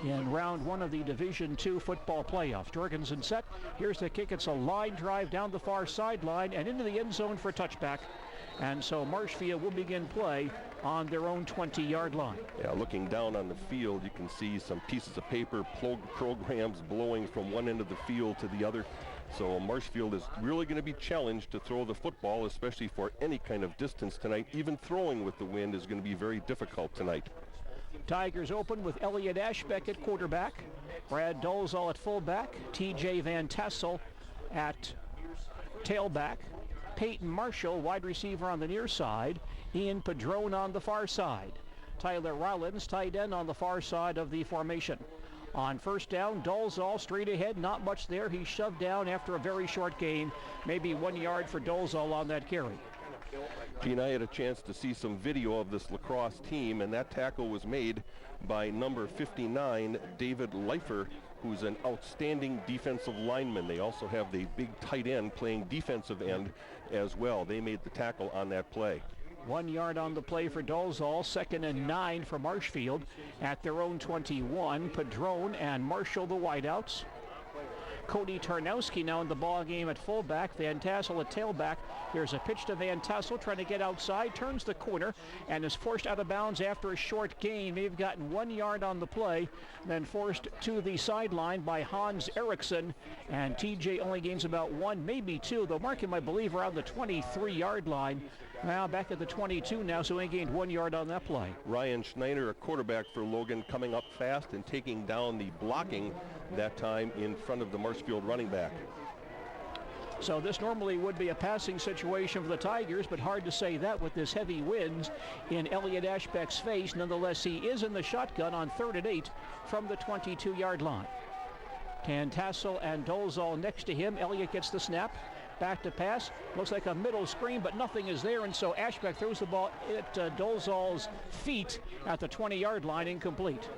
in round one of the Division II football playoffs. Jorgensen set. Here's the kick. It's a line drive down the far sideline and into the end zone for a touchback. And so Marshfield will begin play on their own 20-yard line. Yeah, looking down on the field, you can see some pieces of paper, programs blowing from one end of the field to the other. So Marshfield is really going to be challenged to throw the football, especially for any kind of distance tonight. Even throwing with the wind is going to be very difficult tonight. Tigers open with Elliot Ashbeck at quarterback, Brad Dolezal at fullback, TJ Van Tassel at tailback, Peyton Marshall, wide receiver on the near side, Ian Padrone on the far side, Tyler Rollins, tight end on the far side of the formation. On first down, Dolezal straight ahead, not much there. He's shoved down after a very short gain, maybe 1 yard for Dolezal on that carry. Gene, I had a chance to see some video of this lacrosse team, and that tackle was made by number 59, David Leifer, who's an outstanding defensive lineman. They also have the big tight end playing defensive end as well. They made the tackle on that play. 1 yard on the play for Dolezal, 2nd and 9 for Marshfield at their own 21. Padrone and Marshall the wideouts. Cody Tarnowski now in the ball game at fullback. Van Tassel at tailback. Here's a pitch to Van Tassel trying to get outside, turns the corner, and is forced out of bounds after a short gain. They've gotten 1 yard on the play, then forced to the sideline by Hans Eriksson, and TJ only gains about 1, maybe 2, though marking, I believe, around the 23-yard line. Now back at the 22 now, so he gained 1 yard on that play. Ryan Schneider, a quarterback for Logan, coming up fast and taking down the blocking that time in front of the Marshfield running back. So this normally would be a passing situation for the Tigers, but hard to say that with this heavy winds in Elliot Ashbeck's face. Nonetheless, he is in the shotgun on 3rd and 8 from the 22-yard line. Van Tassel and Dolezal next to him. Elliot gets the snap. Back to pass. Looks like a middle screen, but nothing is there, and so Ashbeck throws the ball at Dolezal's feet at the 20-yard line, incomplete.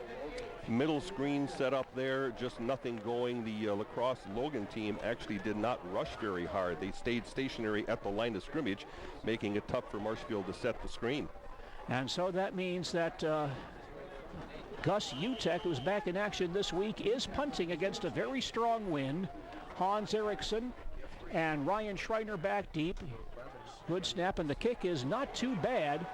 Middle screen set up there, just nothing going. The lacrosse Logan team actually did not rush very hard. They stayed stationary at the line of scrimmage, making it tough for Marshfield to set the screen. And so that means that Gus Utek, who's back in action this week, is punting against a very strong wind. Hans Eriksson and Ryan Schreiner back deep. Good snap, and the kick is not too bad.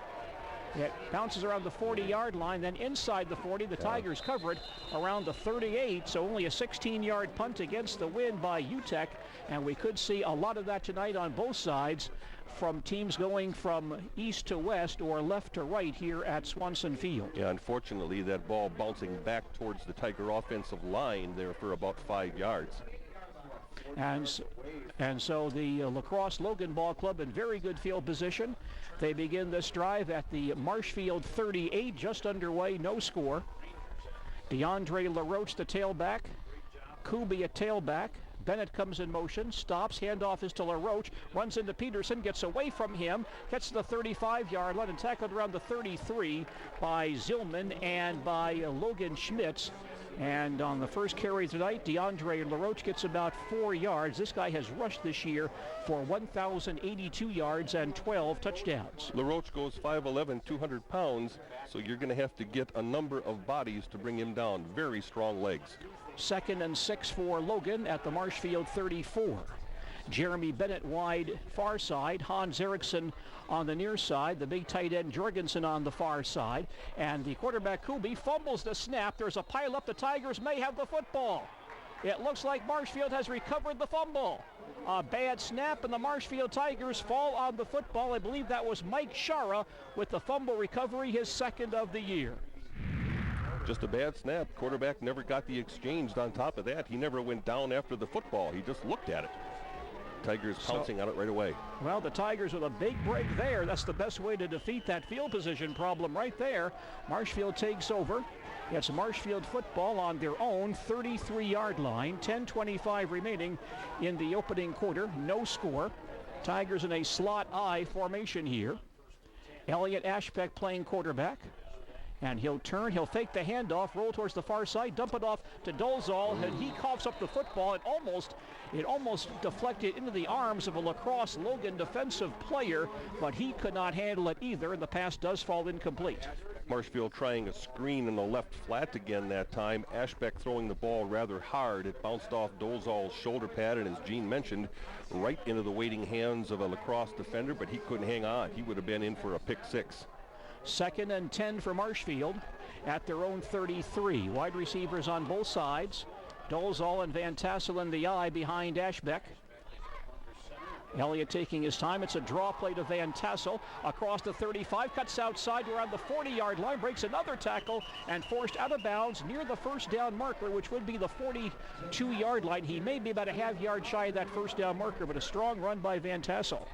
It bounces around the 40-yard line, then inside the 40. The Tigers cover it around the 38, so only a 16-yard punt against the wind by Utek, and we could see a lot of that tonight on both sides from teams going from east to west or left to right here at Swanson Field. Yeah, unfortunately, that ball bouncing back towards the Tiger offensive line there for about 5 yards. And so the Lacrosse Logan Ball Club in very good field position. They begin this drive at the Marshfield 38, just underway, no score. DeAndre LaRoche, the tailback. Kubi at tailback. Bennett comes in motion, stops, handoff is to LaRoche, runs into Peterson, gets away from him, gets to the 35-yard line and tackled around the 33 by Zillman and by Logan Schmitz. And on the first carry tonight, DeAndre LaRoche gets about 4 yards. This guy has rushed this year for 1,082 yards and 12 touchdowns. LaRoche goes 5'11", 200 pounds, so you're going to have to get a number of bodies to bring him down. Very strong legs. 2nd and 6 for Logan at the Marshfield 34. Jeremy Bennett wide far side, Hans Eriksson on the near side, the big tight end Jorgensen on the far side, and the quarterback Kubi fumbles the snap. There's a pile up. The Tigers may have the football. It looks like Marshfield has recovered the fumble. A bad snap, and the Marshfield Tigers fall on the football. I believe that was Mike Shara with the fumble recovery, his 2nd of the year. Just a bad snap. Quarterback never got the exchange. On top of that, he never went down after the football. He just looked at it. Tigers pouncing on it right away. Well, the Tigers with a big break there. That's the best way to defeat that field position problem right there. Marshfield takes over. It's Marshfield football on their own 33-yard line. 10:25 remaining in the opening quarter. No score. Tigers in a slot I formation here. Elliot Ashbeck playing quarterback. And he'll turn, he'll fake the handoff, roll towards the far side, dump it off to Dolezal, and he coughs up the football. It almost deflected into the arms of a Lacrosse Logan defensive player, but he could not handle it either, and the pass does fall incomplete. Marshfield trying a screen in the left flat again that time. Ashbeck throwing the ball rather hard. It bounced off Dolezal's shoulder pad, and as Gene mentioned, right into the waiting hands of a La Crosse defender, but he couldn't hang on. He would have been in for a pick six. 2nd and 10 for Marshfield at their own 33. Wide receivers on both sides. Dolezal and Van Tassel in the eye behind Ashbeck. Elliott taking his time. It's a draw play to Van Tassel across the 35, cuts outside around the 40-yard line, breaks another tackle, and forced out of bounds near the first down marker, which would be the 42-yard line. He may be about a half yard shy of that first down marker, but a strong run by Van Tassel.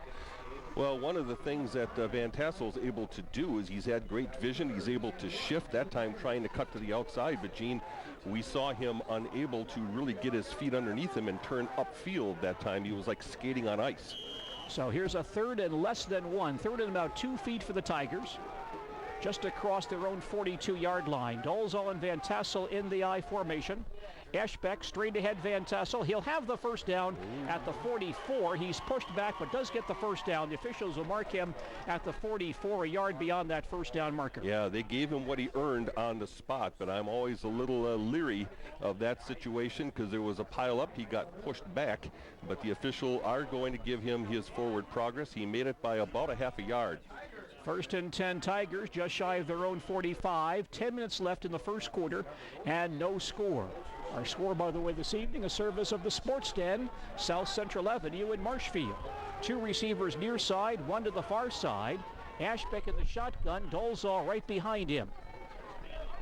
Well, one of the things that Van Tassel's able to do is he's had great vision. He's able to shift, that time trying to cut to the outside. But, Gene, we saw him unable to really get his feet underneath him and turn upfield that time. He was like skating on ice. So here's a 3rd and less than 1. 3rd and about 2 feet for the Tigers. Just across their own 42-yard line. Dolezal and Van Tassel in the I formation. Ashbeck straight ahead, Van Tassel. He'll have the first down at the 44. He's pushed back but does get the first down. The officials will mark him at the 44, a yard beyond that first down marker. Yeah, they gave him what he earned on the spot, but I'm always a little leery of that situation because there was a pile up. He got pushed back, but the official are going to give him his forward progress. He made it by about a half a yard. 1st and 10 Tigers, just shy of their own 45. 10 minutes left in the first quarter and no score. Our score, by the way, this evening, a service of the Sports Den, South Central Avenue in Marshfield. 2 receivers near side, 1 to the far side. Ashbeck in the shotgun, Dolezal right behind him.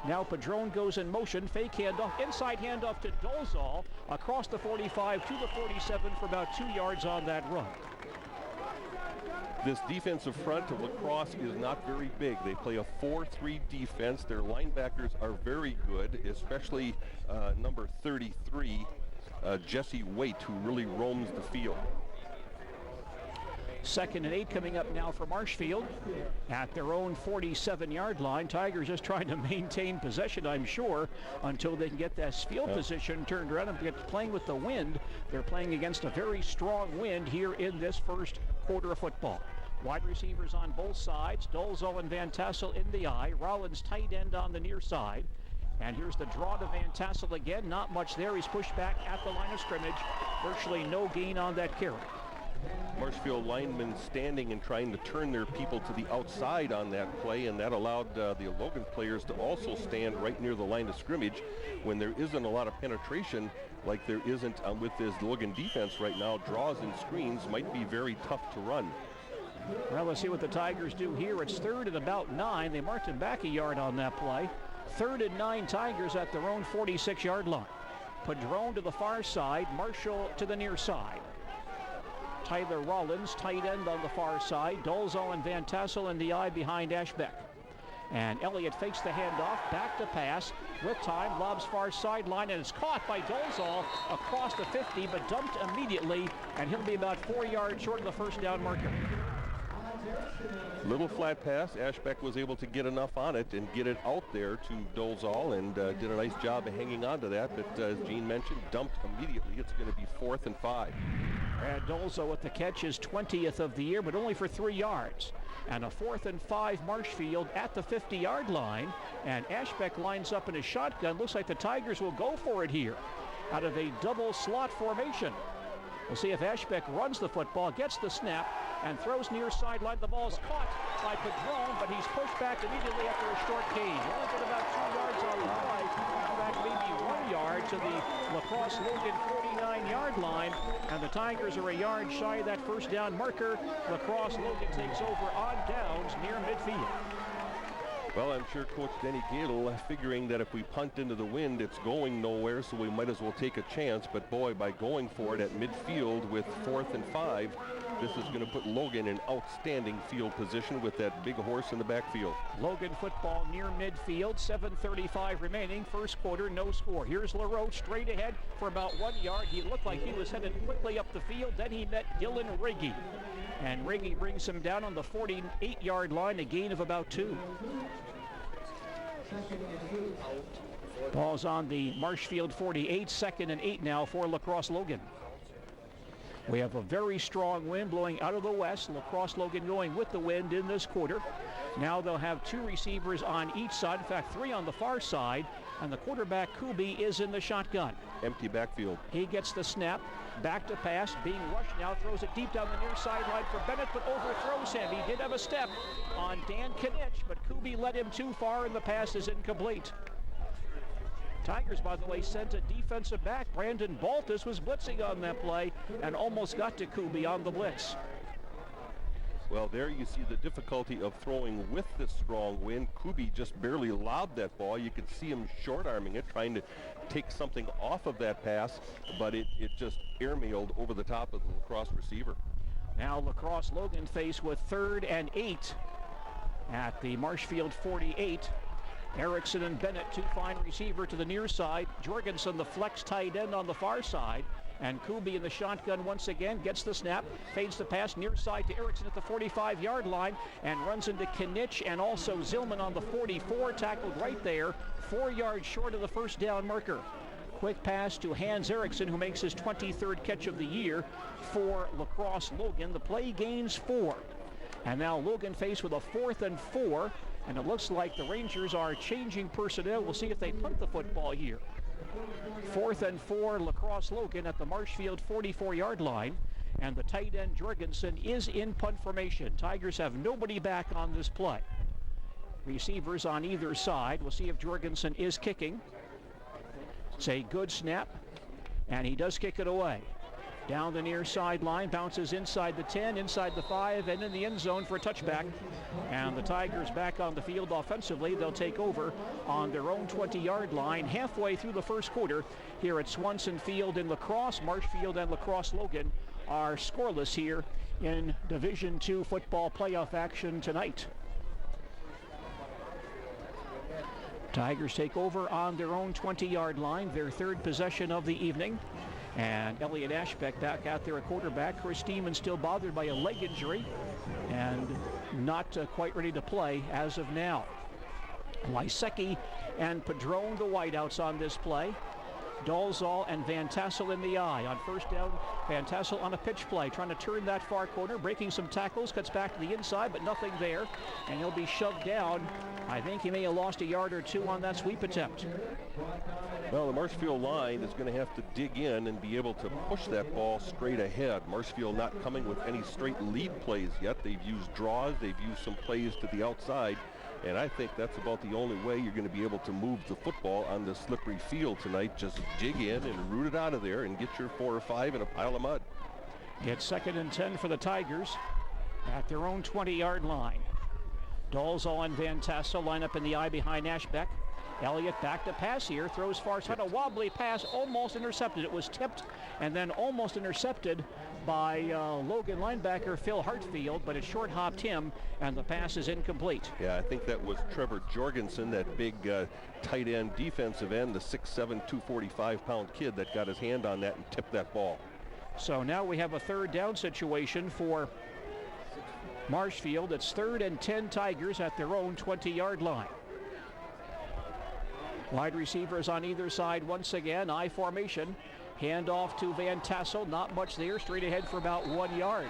Now Padron goes in motion, fake handoff, inside handoff to Dolezal, across the 45 to the 47 for about 2 yards on that run. This defensive front of La Crosse is not very big. They play a 4-3 defense. Their linebackers are very good, especially number 33, Jesse Waite, who really roams the field. 2nd and 8 coming up now for Marshfield at their own 47-yard line. Tigers just trying to maintain possession, I'm sure, until they can get this field position turned around and get playing with the wind. They're playing against a very strong wind here in this first quarter of football. Wide receivers on both sides. Dolezal and Van Tassel in the eye. Rollins tight end on the near side. And here's the draw to Van Tassel again. Not much there. He's pushed back at the line of scrimmage. Virtually no gain on that carry. Marshfield linemen standing and trying to turn their people to the outside on that play, and that allowed the Logan players to also stand right near the line of scrimmage when there isn't a lot of penetration like there isn't with this Logan defense right now. Draws and screens might be very tough to run. Well, let's see what the Tigers do here. It's 3rd and about 9. They marked him back a yard on that play. 3rd and 9 Tigers at their own 46-yard line. Padron to the far side, Marshall to the near side. Tyler Rollins, tight end on the far side. Dolezal and Van Tassel in the eye behind Ashbeck. And Elliott fakes the handoff, back to pass, with time, lobs far sideline, and it's caught by Dolezal across the 50, but dumped immediately, and he'll be about 4 yards short of the first down marker. Little flat pass. Ashbeck was able to get enough on it and get it out there to Dolezal, and did a nice job of hanging on to that, but as Gene mentioned, dumped immediately. It's going to be 4th and 5. And Dolezal with the catch, his 20th of the year, but only for 3 yards. And a 4th and 5 Marshfield at the 50-yard line, and Ashbeck lines up in a shotgun. Looks like the Tigers will go for it here out of a double slot formation. We'll see if Ashbeck runs the football, gets the snap, and throws near sideline. The ball's caught by Padron, but he's pushed back immediately after a short gain. Only got about 2 yards on the play. In fact, maybe 1 yard to the La Crosse Logan 49-yard line, and the Tigers are a yard shy of that first down marker. La Crosse Logan takes over on downs near midfield. Well, I'm sure Coach Denny Gadel figuring that if we punt into the wind, it's going nowhere, so we might as well take a chance. But boy, by going for it at midfield with 4th and 5, this is going to put Logan in outstanding field position with that big horse in the backfield. Logan football near midfield, 7:35 remaining, first quarter, no score. Here's LaRoche straight ahead for about 1 yard. He looked like he was headed quickly up the field. Then he met Dylan Riggy, and Riggy brings him down on the 48-yard line, a gain of about 2. Ball's on the Marshfield 48, 2nd and 8 now for La Crosse Logan. We have a very strong wind blowing out of the west. La Crosse Logan going with the wind in this quarter. Now they'll have two receivers on each side. In fact, three on the far side. And the quarterback, Kubi, is in the shotgun. Empty backfield. He gets the snap. Back to pass. Being rushed now. Throws it deep down the near sideline for Bennett, but overthrows him. He did have a step on Dan Kinich, but Kubi led him too far, and the pass is incomplete. Tigers, by the way, sent a defensive back. Brandon Baltus was blitzing on that play and almost got to Kubi on the blitz. Well, there you see the difficulty of throwing with this strong wind. Kubi just barely lobbed that ball. You could see him short-arming it, trying to take something off of that pass, but it just airmailed over the top of the La Crosse receiver. Now La Crosse Logan faced with 3rd and 8 at the Marshfield 48. Erickson and Bennett, two fine receiver to the near side. Jorgensen, the flex tight end on the far side. And Kubi in the shotgun once again, gets the snap, fades the pass near side to Erickson at the 45-yard line, and runs into Kinich and also Zillman on the 44, tackled right there, 4 yards short of the first down marker. Quick pass to Hans Erickson, who makes his 23rd catch of the year for La Crosse Logan. The play gains 4. And now Logan faced with a 4th and 4, and it looks like the Rangers are changing personnel. We'll see if they punt the football here. 4th and 4, La Crosse Logan at the Marshfield 44-yard line, and the tight end Jorgensen is in punt formation. Tigers have nobody back on this play. Receivers on either side. We'll see if Jorgensen is kicking. It's a good snap, and he does kick it away. Down the near sideline, bounces inside the 10, inside the 5, and in the end zone for a touchback. And the Tigers back on the field offensively. They'll take over on their own 20-yard line halfway through the first quarter here at Swanson Field in La Crosse. Marshfield and La Crosse Logan are scoreless here in Division II football playoff action tonight. Tigers take over on their own 20-yard line, their 3rd possession of the evening. And Elliot Ashbeck back out there at quarterback. Chris Steeman still bothered by a leg injury and not quite ready to play as of now. Lysecki and Padron, the wideouts on this play. Dolzal and Van Tassel in the eye. On first down, Van Tassel on a pitch play, trying to turn that far corner, breaking some tackles, cuts back to the inside, but nothing there. And he'll be shoved down. I think he may have lost a yard or two on that sweep attempt. Well, the Marshfield line is going to have to dig in and be able to push that ball straight ahead. Marshfield not coming with any straight lead plays yet. They've used draws, they've used some plays to the outside, and I think that's about the only way you're going to be able to move the football on the slippery field tonight. Just dig in and root it out of there and get your 4 or 5 in a pile of mud. It's 2nd and 10 for the Tigers at their own 20-yard line. Dolzal and Van Tassel line up in the eye behind Ashbeck. Elliott back to pass here, throws far side, a wobbly pass, almost intercepted. It was tipped and then almost intercepted by Logan linebacker Phil Hartfield, but it short hopped him and the pass is incomplete. Yeah, I think that was Trevor Jorgensen, that big tight end defensive end, the 6'7", 245-pound kid that got his hand on that and tipped that ball. So now we have a 3rd down situation for Marshfield. It's 3rd and 10 Tigers at their own 20-yard line. Wide receivers on either side once again, I formation. Hand off to Van Tassel, not much there, straight ahead for about 1 yard.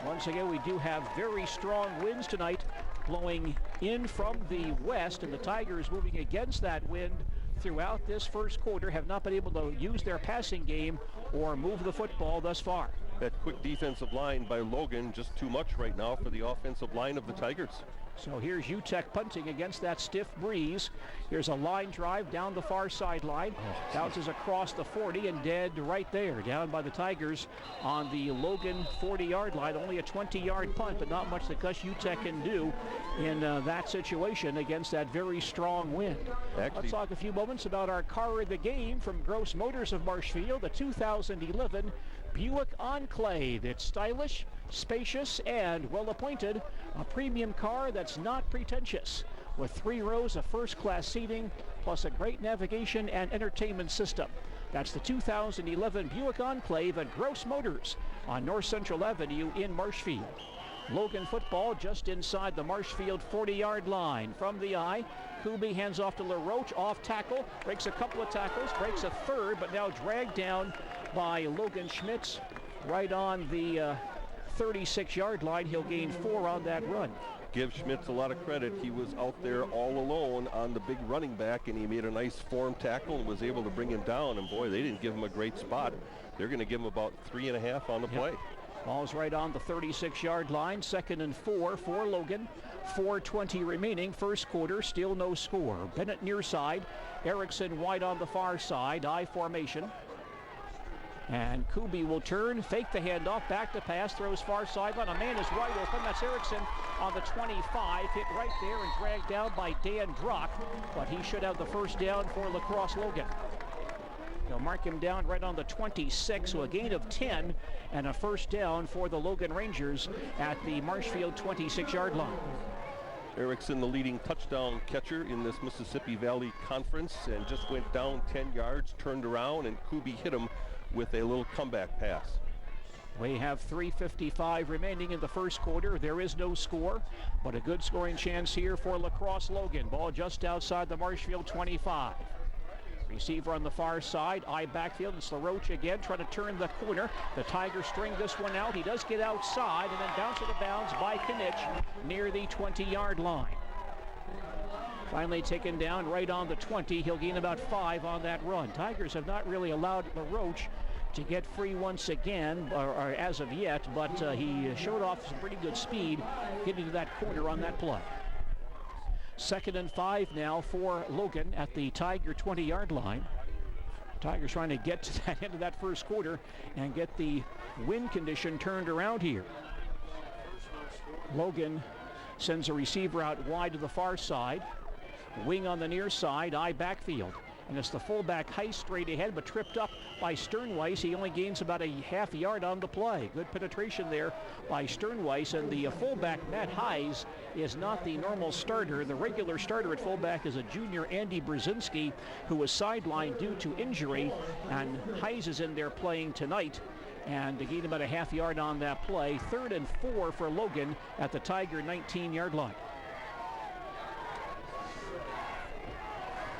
Once again, we do have very strong winds tonight blowing in from the west, and the Tigers moving against that wind throughout this first quarter have not been able to use their passing game or move the football thus far. That quick defensive line by Logan, just too much right now for the offensive line of the Tigers. So here's UTEC punting against that stiff breeze. Here's a line drive down the far sideline. Bounces across the 40 and dead right there, down by the Tigers on the Logan 40-yard line. Only a 20-yard punt, but not much that Gus UTEC can do in that situation against that very strong wind. Let's talk a few moments about our car of the game from Gross Motors of Marshfield, the 2011 Buick Enclave. It's stylish, spacious, and well-appointed. A premium car that's not pretentious, with 3 rows of first-class seating, plus a great navigation and entertainment system. That's the 2011 Buick Enclave at Gross Motors on North Central Avenue in Marshfield. Logan football just inside the Marshfield 40-yard line. From the eye, Kubi hands off to LaRoche, off tackle, breaks a couple of tackles, breaks a third, but now dragged down by Logan Schmitz right on the 36-yard line. He'll gain 4 on that run. Give Schmitz a lot of credit. He was out there all alone on the big running back, and he made a nice form tackle and was able to bring him down. And boy, they didn't give him a great spot. They're going to give him about 3.5 on the play. Ball's right on the 36-yard line. 2nd and 4 for Logan. 4:20 remaining. First quarter, still no score. Bennett near side. Erickson wide on the far side. I formation. And Kubi will turn, fake the handoff, back to pass, throws far sideline. A man is wide open. That's Erickson on the 25, hit right there and dragged down by Dan Drock. But he should have the first down for La Crosse Logan. They'll mark him down right on the 26, so a gain of 10 and a first down for the Logan Rangers at the Marshfield 26-yard line. Erickson, the leading touchdown catcher in this Mississippi Valley Conference, and just went down 10 yards, turned around, and Kubi hit him with a little comeback pass. We have 3:55 remaining in the first quarter. There is no score, but a good scoring chance here for La Crosse Logan. Ball just outside the Marshfield 25. Receiver on the far side, I backfield. It's LaRoche again trying to turn the corner. The Tigers string this one out. He does get outside and then bounce it to bounds by Knitsch near the 20-yard line. Finally taken down right on the 20. He'll gain about 5 on that run. Tigers have not really allowed LaRoche to get free once again, or as of yet, but he showed off some pretty good speed getting to that corner on that play. 2nd and 5 now for Logan at the Tiger 20-yard line. Tigers trying to get to that end of that first quarter and get the wind condition turned around here. Logan sends a receiver out wide to the far side. Wing on the near side, I backfield. And it's the fullback Heiss straight ahead, but tripped up by Sternweiss. He only gains about a half yard on the play. Good penetration there by Sternweiss. And the fullback, Matt Heiss, is not the normal starter. The regular starter at fullback is a junior, Andy Brzezinski, who was sidelined due to injury. And Heiss is in there playing tonight. And to gain about a half yard on that play. 3rd and 4 for Logan at the Tiger 19-yard line.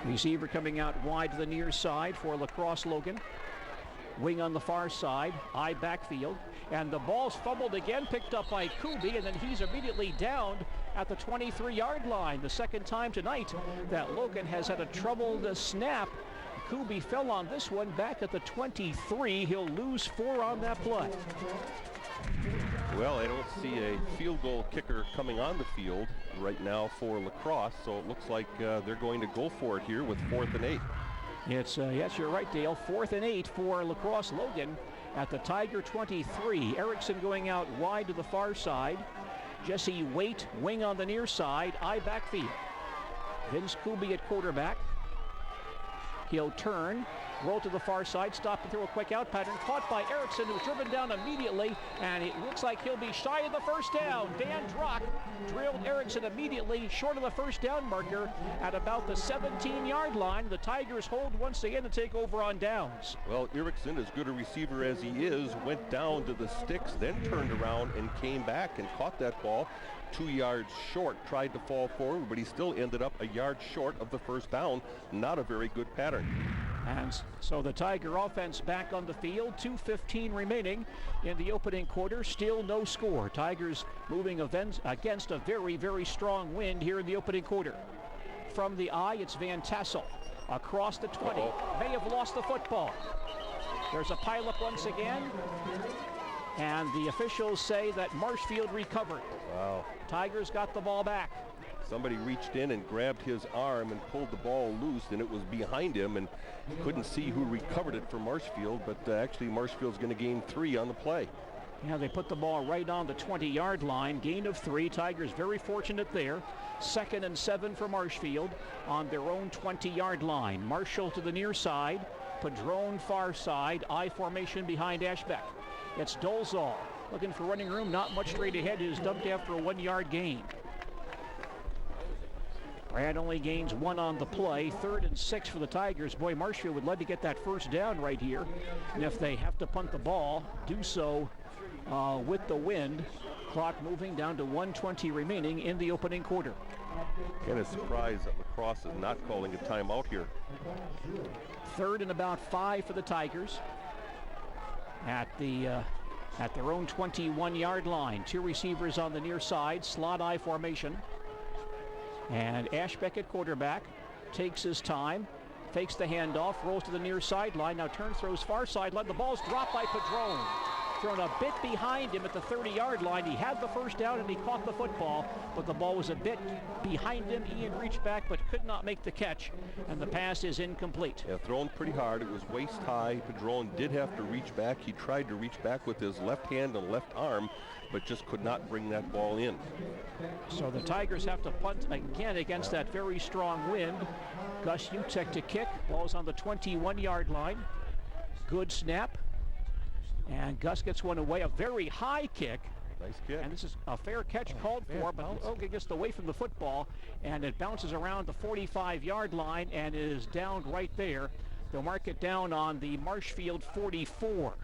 Receiver coming out wide to the near side for La Crosse Logan. Wing on the far side, I backfield. And the ball's fumbled again, picked up by Kubi, and then he's immediately downed at the 23-yard line. The second time tonight that Logan has had a troubled snap. Kubi fell on this one back at the 23. He'll lose 4 on that play. Well, I don't see a field goal kicker coming on the field right now for La Crosse, so it looks like they're going to go for it here with 4th and 8. It's, yes, you're right, Dale. 4th and 8 for La Crosse Logan at the Tiger 23. Erickson going out wide to the far side. Jesse Waite, wing on the near side, I backfield. Vince Kubi at quarterback. He'll turn, roll to the far side, stop and throw a quick out pattern. Caught by Erickson, who's driven down immediately, and it looks like he'll be shy of the first down. Dan Drock drilled Erickson immediately short of the first down marker at about the 17-yard line. The Tigers hold once again to take over on downs. Well, Erickson, as good a receiver as he is, went down to the sticks, then turned around and came back and caught that ball 2 yards short, tried to fall forward, but he still ended up a yard short of the first down. Not a very good pattern. And so the Tiger offense back on the field. 2:15 remaining in the opening quarter. Still no score. Tigers moving against a very, very strong wind here in the opening quarter. From the eye, it's Van Tassel across the 20. May have lost the football. There's a pileup once again. And the officials say that Marshfield recovered. Wow. Tigers got the ball back. Somebody reached in and grabbed his arm and pulled the ball loose, and it was behind him, and couldn't see who recovered it for Marshfield, but actually Marshfield's going to gain 3 on the play. Yeah, they put the ball right on the 20-yard line. Gain of 3. Tigers very fortunate there. 2nd and 7 for Marshfield on their own 20-yard line. Marshall to the near side. Padron far side. I formation behind Ashbeck. It's Dolzal looking for running room. Not much straight ahead. It is dumped after a 1-yard gain. Brad only gains 1 on the play. 3rd and 6 for the Tigers. Boy, Marshfield would love to get that first down right here. And if they have to punt the ball, do so with the wind. Clock moving down to 1:20 remaining in the opening quarter. Kind of surprised that La Crosse is not calling a timeout here. 3rd and about 5 for the Tigers at the at their own 21-yard line. Two receivers on the near side, slot I formation. And Ashbeck at quarterback takes his time, fakes the handoff, rolls to the near sideline, now turns, throws far sideline. The ball's dropped by Padron. Thrown a bit behind him at the 30-yard line. He had the first down and he caught the football, but the ball was a bit behind him. Ian reached back but could not make the catch, and the pass is incomplete. Yeah, thrown pretty hard. It was waist high. Padron did have to reach back. He tried to reach back with his left hand and left arm, but just could not bring that ball in. So the Tigers have to punt again against that very strong wind. Gus Utek to kick. Ball's on the 21-yard line. Good snap. And Gus gets one away, a very high kick. Nice kick. And this is a fair catch called for, but Logan gets away from the football, and it bounces around the 45-yard line and is down right there. They'll mark it down on the Marshfield 44.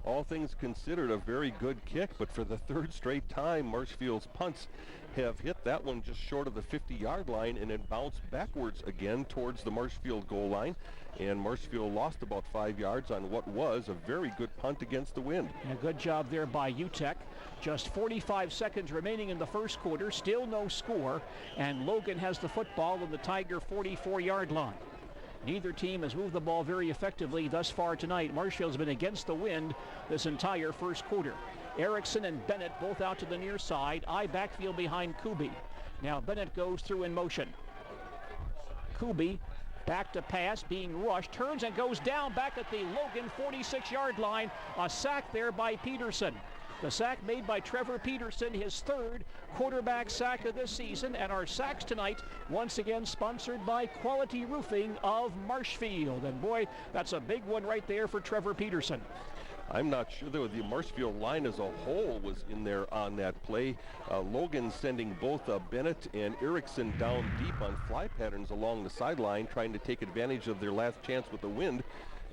All things considered, a very good kick, but for the third straight time, Marshfield's punts have hit that one just short of the 50-yard line, and it bounced backwards again towards the Marshfield goal line. And Marshfield lost about 5 yards on what was a very good punt against the wind. A good job there by Utek. Just 45 seconds remaining in the first quarter, still no score, and Logan has the football on the Tiger 44-yard line. Neither team has moved the ball very effectively thus far tonight. Marshfield's been against the wind this entire first quarter. Erickson and Bennett both out to the near side. I backfield behind Kubi. Now Bennett goes through in motion. Kubi back to pass, being rushed, turns and goes down back at the Logan 46-yard line. A sack there by Peterson. The sack made by Trevor Peterson, his third quarterback sack of this season. And our sacks tonight, once again, sponsored by Quality Roofing of Marshfield. And boy, that's a big one right there for Trevor Peterson. I'm not sure though the Marshfield line as a whole was in there on that play. Logan sending both Bennett and Erickson down deep on fly patterns along the sideline, trying to take advantage of their last chance with the wind,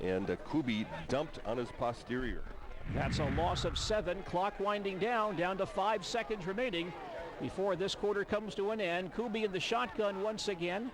and Kubi dumped on his posterior. That's a loss of 7. Clock winding down to 5 seconds remaining before this quarter comes to an end. Kubi in the shotgun once again.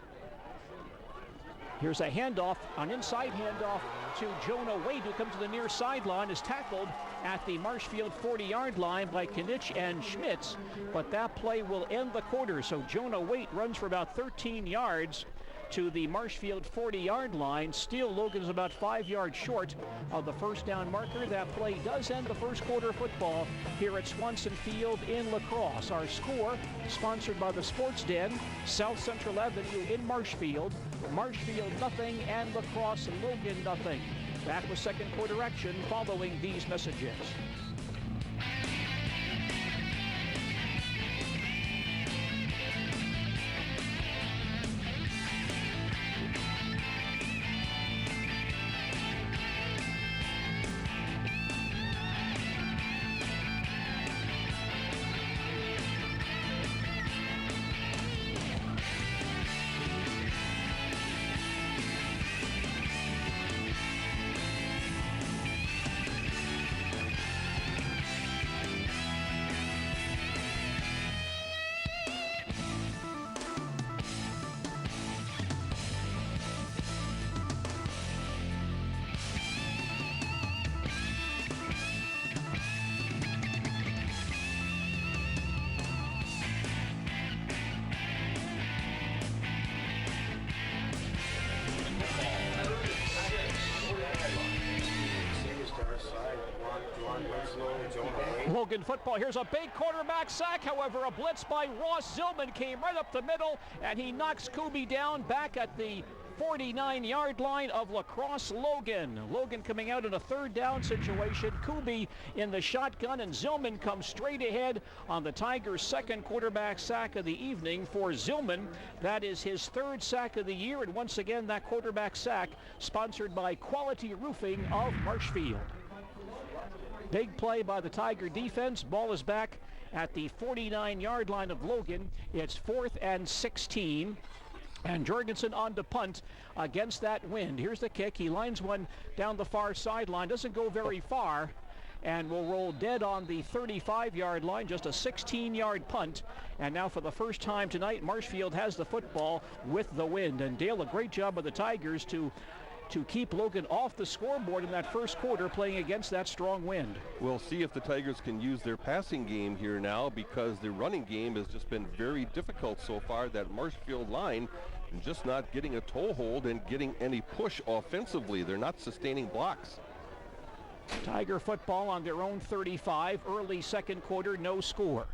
Here's a handoff, an inside handoff to Jonah Wade, who comes to the near sideline, is tackled at the Marshfield 40-yard line by Knitsch and Schmitz, but that play will end the quarter. So Jonah Wade runs for about 13 yards to the Marshfield 40-yard line. Still, Logan is about 5 yards short of the first down marker. That play does end the first quarter of football here at Swanson Field in La Crosse. Our score, sponsored by the Sports Den, South Central Avenue in Marshfield. Marshfield nothing and La Crosse Logan nothing. Back with second quarter action following these messages. Logan football. Here's a big quarterback sack. However, a blitz by Ross Zillman came right up the middle, and he knocks Kubi down back at the 49-yard line of La Crosse Logan. Logan coming out in a third down situation. Kubi in the shotgun, and Zillman comes straight ahead on the Tigers' second quarterback sack of the evening for Zillman. That is his third sack of the year, and once again, that quarterback sack sponsored by Quality Roofing of Marshfield. Big play by the Tiger defense. Ball is back at the 49-yard line of Logan. It's 4th and 16. And Jorgensen on to punt against that wind. Here's the kick. He lines one down the far sideline. Doesn't go very far. And will roll dead on the 35-yard line. Just a 16-yard punt. And now for the first time tonight, Marshfield has the football with the wind. And Dale, a great job of the Tigers to to keep Logan off the scoreboard in that first quarter, playing against that strong wind. We'll see if the Tigers can use their passing game here now, because the running game has just been very difficult so far. That Marshfield line just not getting a toehold and getting any push offensively. They're not sustaining blocks. Tiger football on their own 35, early second quarter, no score.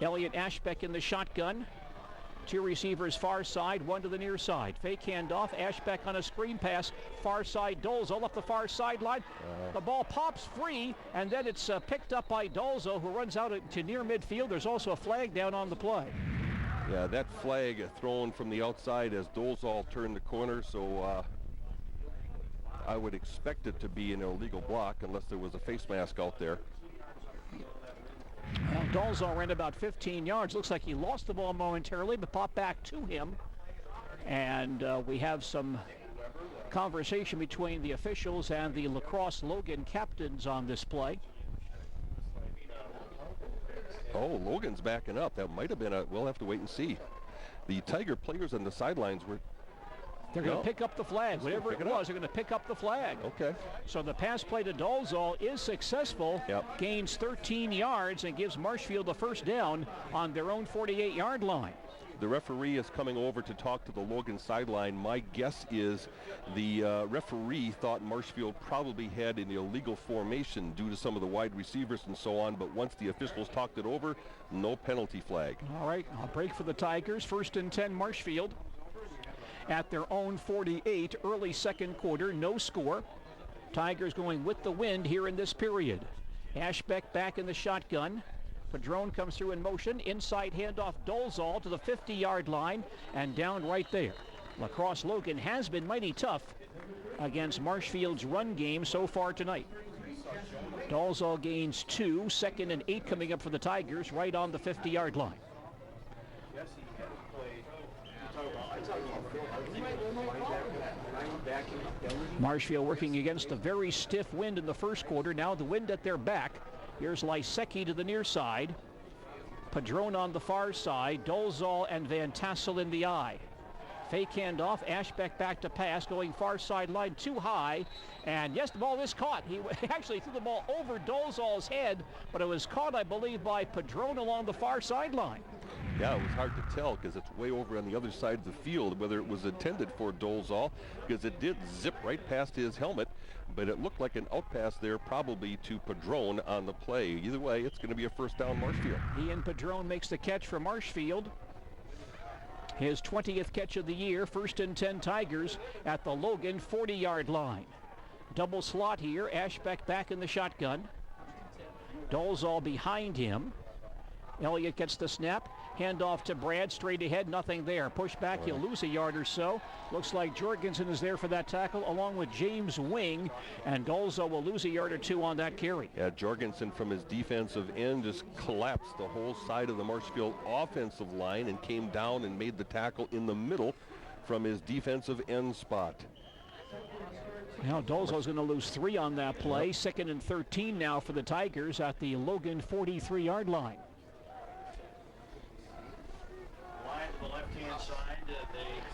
Elliott Ashbeck in the shotgun. Two receivers far side, one to the near side. Fake handoff, Ashbeck on a screen pass, far side, Dolzo up the far sideline. The ball pops free, and then it's picked up by Dolzo, who runs out to near midfield. There's also a flag down on the play. Yeah, that flag thrown from the outside as Dolzo turned the corner, so I would expect it to be an illegal block unless there was a face mask out there. Well, Dolzo ran about 15 yards. Looks like he lost the ball momentarily, but popped back to him. And we have some conversation between the officials and the Lacrosse Logan captains on this play. Oh, Logan's backing up. That might have been we'll have to wait and see. The Tiger players on the sidelines were... They're going to pick up the flag. Whatever it was, they're going to pick up the flag. Okay. So the pass play to Dolzo is successful. Yep. Gains 13 yards and gives Marshfield the first down on their own 48-yard line. The referee is coming over to talk to the Logan sideline. My guess is the referee thought Marshfield probably had an illegal formation due to some of the wide receivers and so on, but once the officials talked it over, no penalty flag. All right, a break for the Tigers. 1st and 10 Marshfield at their own 48, early second quarter, no score. Tigers going with the wind here in this period. Ashbeck back in the shotgun. Padron comes through in motion. Inside handoff Dolzal to the 50-yard line and down right there. Lacrosse Logan has been mighty tough against Marshfield's run game so far tonight. Dolzal gains 2, 2nd and 8 coming up for the Tigers right on the 50-yard line. Marshfield working against a very stiff wind in the first quarter. Now the wind at their back. Here's Lysecki to the near side. Padron on the far side. Dolzal and Van Tassel in the eye. Fake handoff. Ashbeck back to pass. Going far sideline too high. And yes, the ball is caught. He actually threw the ball over Dolzal's head, but it was caught, I believe, by Padron along the far sideline. Yeah, it was hard to tell because it's way over on the other side of the field, whether it was intended for Dolzal, because it did zip right past his helmet, but it looked like an out pass there, probably to Padron on the play. Either way, it's going to be a first down Marshfield. Ian Padron makes the catch for Marshfield. His 20th catch of the year. 1st and 10 Tigers at the Logan 40-yard line. Double slot here. Ashbeck back in the shotgun. Dolzal behind him. Elliott gets the snap. Handoff to Brad, straight ahead, nothing there. Push back, he'll lose a yard or so. Looks like Jorgensen is there for that tackle, along with James Wing, and Dolzo will lose a yard or 2 on that carry. Yeah, Jorgensen from his defensive end just collapsed the whole side of the Marshfield offensive line and came down and made the tackle in the middle from his defensive end spot. Now Dolzo's going to lose 3 on that play. 2nd and 13 now for the Tigers at the Logan 43-yard line.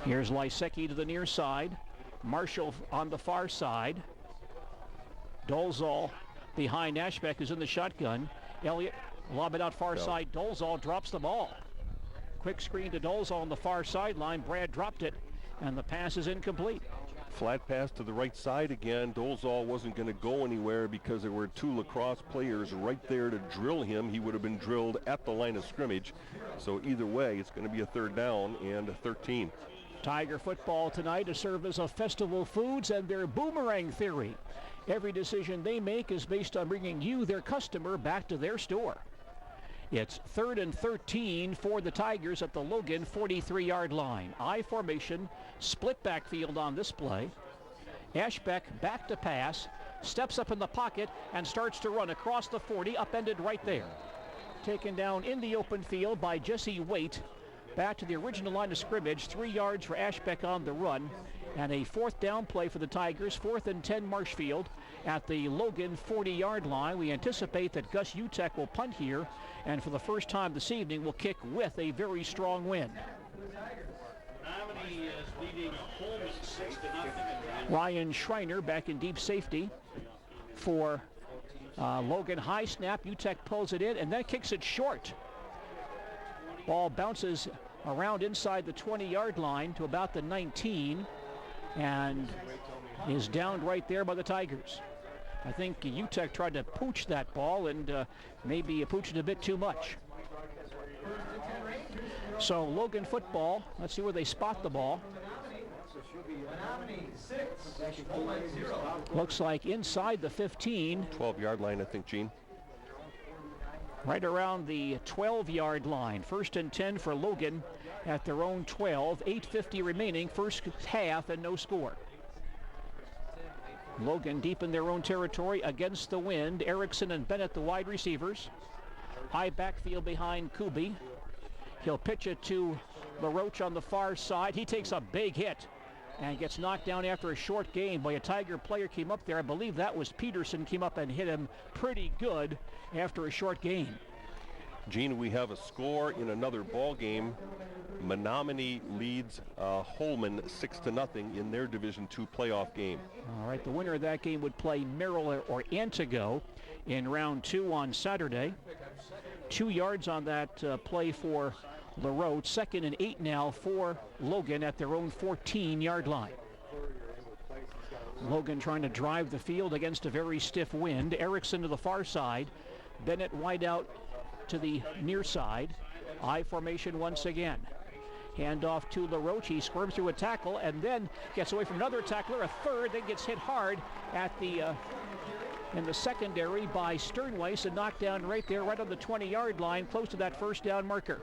Here's Lysecki to the near side. Marshall on the far side. Dolzal behind Ashbeck, who's in the shotgun. Elliott lob it out far side. Dolzal drops the ball. Quick screen to Dolzal on the far sideline. Brad dropped it, and the pass is incomplete. Flat pass to the right side again. Dolzal wasn't going to go anywhere because there were 2 Lacrosse players right there to drill him. He would have been drilled at the line of scrimmage. So either way, it's going to be a 3rd down and a 13. Tiger football tonight, a service of Festival Foods and their boomerang theory. Every decision they make is based on bringing you, their customer, back to their store. It's 3rd and 13 for the Tigers at the Logan 43-yard line. I formation, split backfield on this play. Ashbeck back to pass, steps up in the pocket and starts to run across the 40, upended right there. Taken down in the open field by Jesse Waite. Back to the original line of scrimmage, 3 yards for Ashbeck on the run, and a 4th down play for the Tigers. 4th and 10 Marshfield at the Logan 40-yard line. We anticipate that Gus Utek will punt here, and for the first time this evening will kick with a very strong wind. Menominee is leading Holmes 6-0 in Ryan Schreiner back in deep safety for Logan. High snap, UTEC pulls it in and then kicks it short. Ball bounces around inside the 20-yard line to about the 19 and is downed right there by the Tigers. I think UTEC tried to pooch that ball and maybe pooched it a bit too much. So Logan football, let's see where they spot the ball. Looks like inside the 15. 12-yard line, I think, Gene. Right around the 12-yard line. 1st and 10 for Logan at their own 12. 8:50 remaining, first half, and no score. Logan deep in their own territory against the wind. Erickson and Bennett, the wide receivers. High backfield behind Kubi. He'll pitch it to LaRoche on the far side. He takes a big hit and gets knocked down after a short gain. Boy, a Tiger player came up there. I believe that was Peterson, came up and hit him pretty good after a short gain. Gene, we have a score in another ball game. Menominee leads Holman 6-0 in their Division II playoff game. All right, the winner of that game would play Merrill or Antigo in round 2 on Saturday. 2 yards on that play for LaRoche. 2nd and 8 now for Logan at their own 14-yard line. Logan trying to drive the field against a very stiff wind. Erickson to the far side. Bennett wide out to the near side. I formation once again. Handoff to LaRoche. He squirms through a tackle and then gets away from another tackler, a third, then gets hit hard at the in the secondary by Sternweiss and knocked down right there, right on the 20-yard line, close to that first down marker.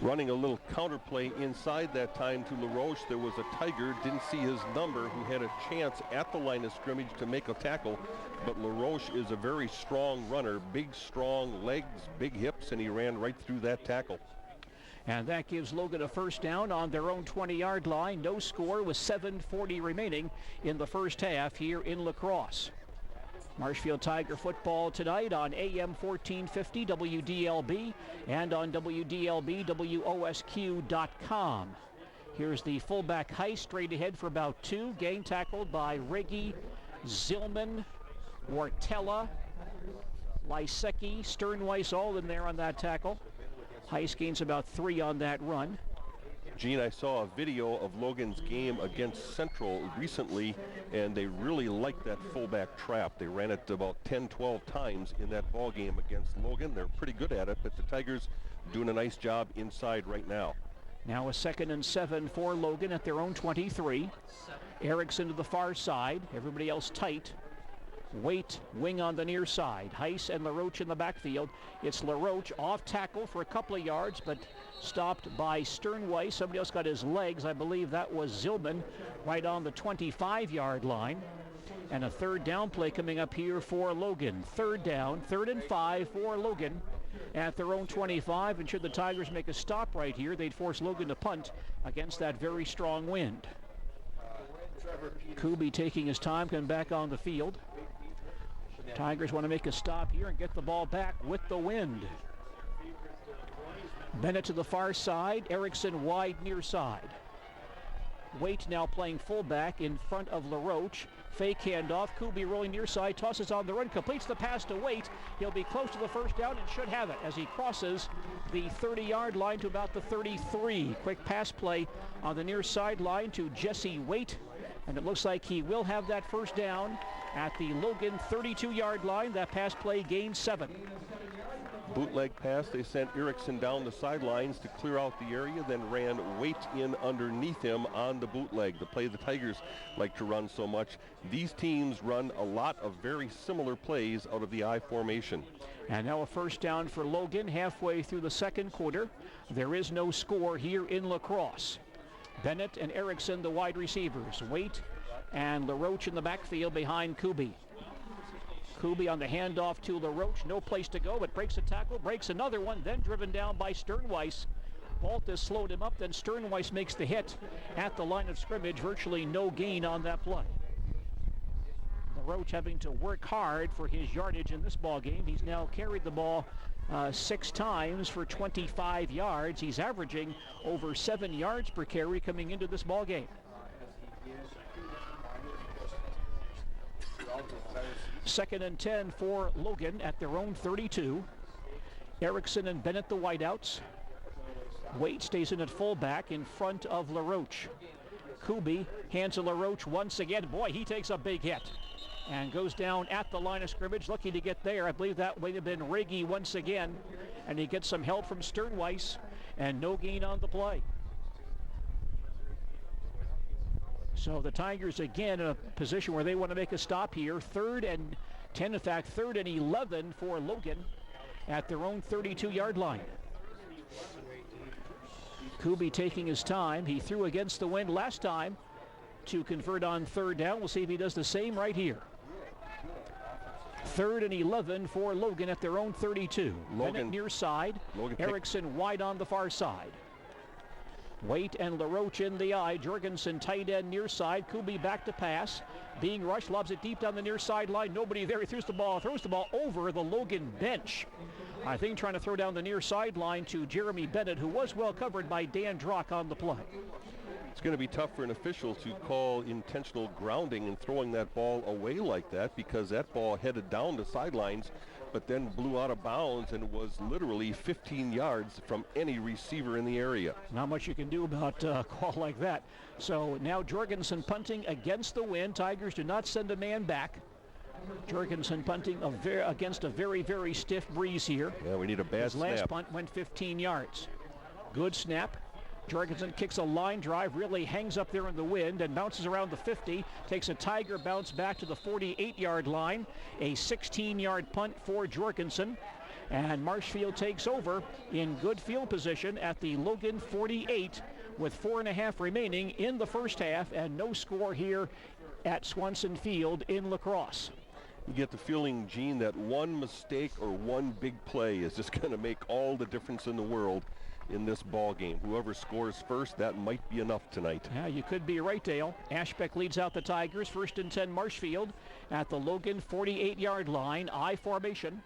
Running a little counterplay inside that time to LaRoche. There was a Tiger, didn't see his number, who had a chance at the line of scrimmage to make a tackle. But LaRoche is a very strong runner, big, strong legs, big hips, and he ran right through that tackle. And that gives Logan a first down on their own 20-yard line. No score with 7:40 remaining in the first half here in La Crosse. Marshfield Tiger football tonight on AM 1450 WDLB and on WDLB WOSQ.com. Here's the fullback heist straight ahead for about 2. Gang tackled by Reggie, Zillman, Wartella, Lysecki, Sternweiss, all in there on that tackle. Heist gains about 3 on that run. Gene, I saw a video of Logan's game against Central recently, and they really liked that fullback trap. They ran it about 10-12 times in that ball game against Logan. They're pretty good at it, but the Tigers doing a nice job inside right now. Now a 2nd and 7 for Logan at their own 23. Erickson to the far side, everybody else tight. Waite, wing on the near side. Heiss and LaRoche in the backfield. It's LaRoche off tackle for a couple of yards, but stopped by Sternweiss. Somebody else got his legs. I believe that was Zillman right on the 25-yard line. And a third down play coming up here for Logan. 3rd down, 3rd and 5 for Logan at their own 25. And should the Tigers make a stop right here, they'd force Logan to punt against that very strong wind. Kubi taking his time, coming back on the field. Tigers want to make a stop here and get the ball back with the wind. Bennett to the far side, Erickson wide near side. Waite now playing fullback in front of LaRoche. Fake handoff, Kubi rolling near side, tosses on the run, completes the pass to Waite. He'll be close to the first down and should have it as he crosses the 30-yard line to about the 33. Quick pass play on the near sideline to Jesse Waite. And it looks like he will have that first down at the Logan 32-yard line. That pass play gained 7. Bootleg pass, they sent Erickson down the sidelines to clear out the area, then ran Waite in underneath him on the bootleg, the play the Tigers like to run so much. These teams run a lot of very similar plays out of the I formation. And now a first down for Logan halfway through the second quarter. There is no score here in La Crosse. Bennett and Erickson, the wide receivers. Waite and LaRoche in the backfield behind Kubi. Kubi on the handoff to LaRoche. No place to go, but breaks a tackle, breaks another one, then driven down by Sternweiss. Baltus slowed him up, then Sternweiss makes the hit at the line of scrimmage. Virtually no gain on that play. LaRoche having to work hard for his yardage in this ball game. He's now carried the ball 6 times for 25 yards. He's averaging over 7 yards per carry coming into this ball game. Second and 10 for Logan at their own 32. Erickson and Bennett, the wideouts. Waite stays in at fullback in front of LaRoche. Kuby hands to LaRoche once again. Boy, he takes a big hit and goes down at the line of scrimmage, lucky to get there. I believe that would have been Riggy once again, and he gets some help from Sternweiss, and no gain on the play. So the Tigers again in a position where they want to make a stop here. 3rd and 10, in fact 3rd and 11 for Logan at their own 32-yard line. Kuby taking his time. He threw against the wind last time to convert on 3rd down. We'll see if he does the same right here. 3rd and 11 for Logan at their own 32. Bennett near side. Erickson wide on the far side. Waite and LaRoche in the eye. Jorgensen tight end near side. Kuby back to pass. Being rushed, lobs it deep down the near sideline. Nobody there. He throws the ball over the Logan bench. I think trying to throw down the near sideline to Jeremy Bennett, who was well covered by Dan Drock on the play. It's going to be tough for an official to call intentional grounding and throwing that ball away like that, because that ball headed down the sidelines but then blew out of bounds and was literally 15 yards from any receiver in the area. Not much you can do about a call like that. So now Jorgensen punting against the wind. Tigers do not send a man back. Jorgensen punting against a very, very stiff breeze here. Yeah, we need a bad snap. His last punt went 15 yards. Good snap. Jorgensen kicks a line drive, really hangs up there in the wind and bounces around the 50, takes a Tiger bounce back to the 48-yard line. A 16-yard punt for Jorgensen. And Marshfield takes over in good field position at the Logan 48 with 4.5 remaining in the first half, and no score here at Swanson Field in La Crosse. You get the feeling, Gene, that one mistake or one big play is just going to make all the difference in the world in this ball game. Whoever scores first, that might be enough tonight. Yeah, you could be right, Dale. Ashbeck leads out the Tigers. 1st and 10 Marshfield at the Logan 48-yard line. I formation.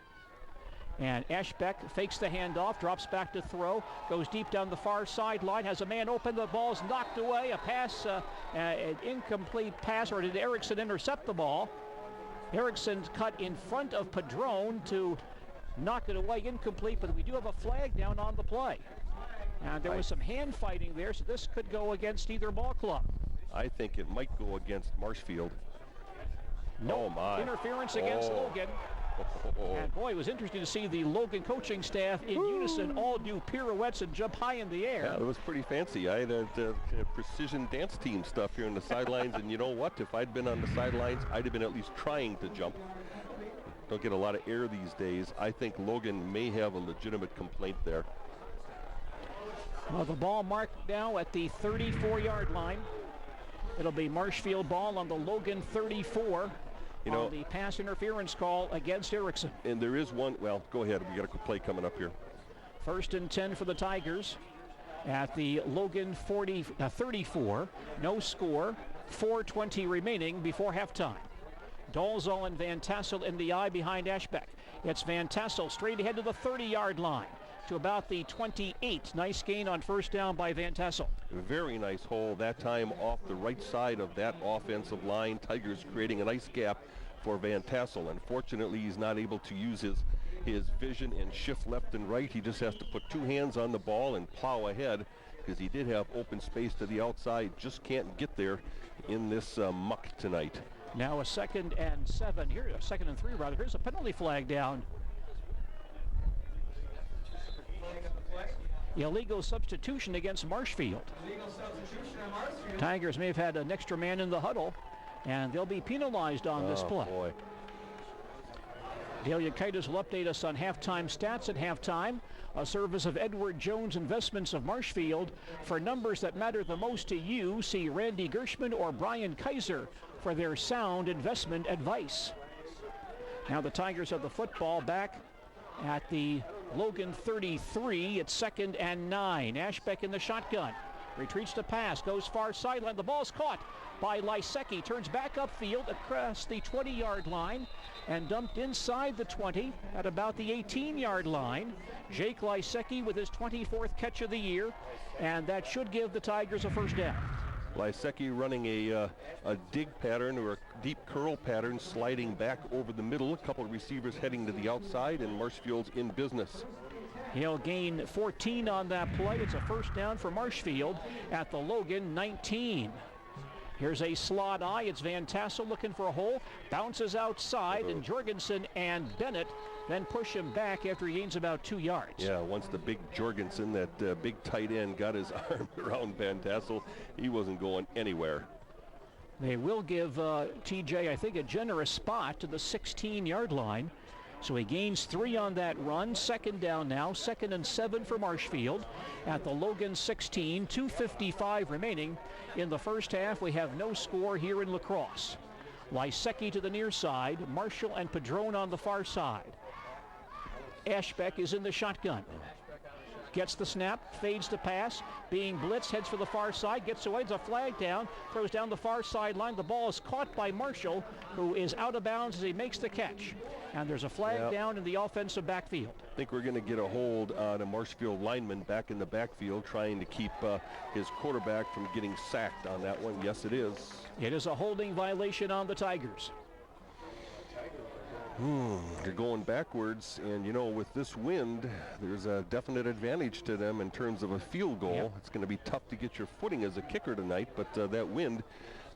And Ashbeck fakes the handoff, drops back to throw, goes deep down the far sideline, has a man open, the ball's knocked away. A pass, an incomplete pass, or did Erickson intercept the ball? Erickson's cut in front of Padron to knock it away, incomplete, but we do have a flag down on the play. And there was some hand fighting there, so this could go against either ball club. I think it might go against Marshfield. No, oh my. Interference against Logan. And boy, it was interesting to see the Logan coaching staff in unison all do pirouettes and jump high in the air. Yeah, it was pretty fancy. I had a precision dance team stuff here on the sidelines, and you know what? If I'd been on the sidelines, I'd have been at least trying to jump. Don't get a lot of air these days. I think Logan may have a legitimate complaint there. Well, the ball marked now at the 34-yard line. It'll be Marshfield ball on the Logan 34. On the pass interference call against Erickson. And there is one, well, go ahead. We got a play coming up here. 1st and 10 for the Tigers at the Logan 34. No score. 4:20 remaining before halftime. Dolzal and Van Tassel in the eye behind Ashbeck. It's Van Tassel straight ahead to the 30-yard line to about the 28. Nice gain on 1st down by Van Tassel. Very nice hole, that time off the right side of that offensive line. Tigers creating a nice gap for Van Tassel. Unfortunately, he's not able to use his vision and shift left and right. He just has to put 2 hands on the ball and plow ahead, because he did have open space to the outside. Just can't get there in this muck tonight. Now a 2nd and 7. Here, a 2nd and 3 rather. Here's a penalty flag down. Illegal substitution against Marshfield. Tigers may have had an extra man in the huddle, and they'll be penalized on this play. Boy. Dale Yakitis will update us on halftime stats at halftime. A service of Edward Jones Investments of Marshfield. For numbers that matter the most to you, see Randy Gershman or Brian Kaiser for their sound investment advice. Now the Tigers have the football back at the Logan 33. It's 2nd and 9. Ashbeck in the shotgun. Retreats to pass. Goes far sideline. The ball's caught by Lysecki. Turns back upfield across the 20-yard line and dumped inside the 20 at about the 18-yard line. Jake Lysecki with his 24th catch of the year, and that should give the Tigers a first down. Lysecki running a dig pattern or a deep curl pattern, sliding back over the middle. A couple of receivers heading to the outside, and Marshfield's in business. He'll gain 14 on that play. It's a first down for Marshfield at the Logan 19. Here's a slot eye. It's Van Tassel looking for a hole. Bounces outside, and Jorgensen and Bennett then push him back after he gains about 2 yards. Yeah, once the big Jorgensen, that big tight end, got his arm around Van Tassel, he wasn't going anywhere. They will give TJ, I think, a generous spot to the 16-yard line. So he gains 3 on that run. Second down now, 2nd and 7 for Marshfield at the Logan 16, 2:55 remaining in the first half. We have no score here in La Crosse. Lysecki to the near side, Marshall and Padron on the far side. Ashbeck is in the shotgun. Gets the snap, fades to pass, being blitzed, heads for the far side, gets away, it's a flag down, throws down the far sideline. The ball is caught by Marshall, who is out of bounds as he makes the catch. And there's a flag down in the offensive backfield. I think we're going to get a hold on a Marshfield lineman back in the backfield, trying to keep his quarterback from getting sacked on that one. Yes, it is. It is a holding violation on the Tigers. They're going backwards, and you know, with this wind, there's a definite advantage to them in terms of a field goal. Yep. It's going to be tough to get your footing as a kicker tonight, but that wind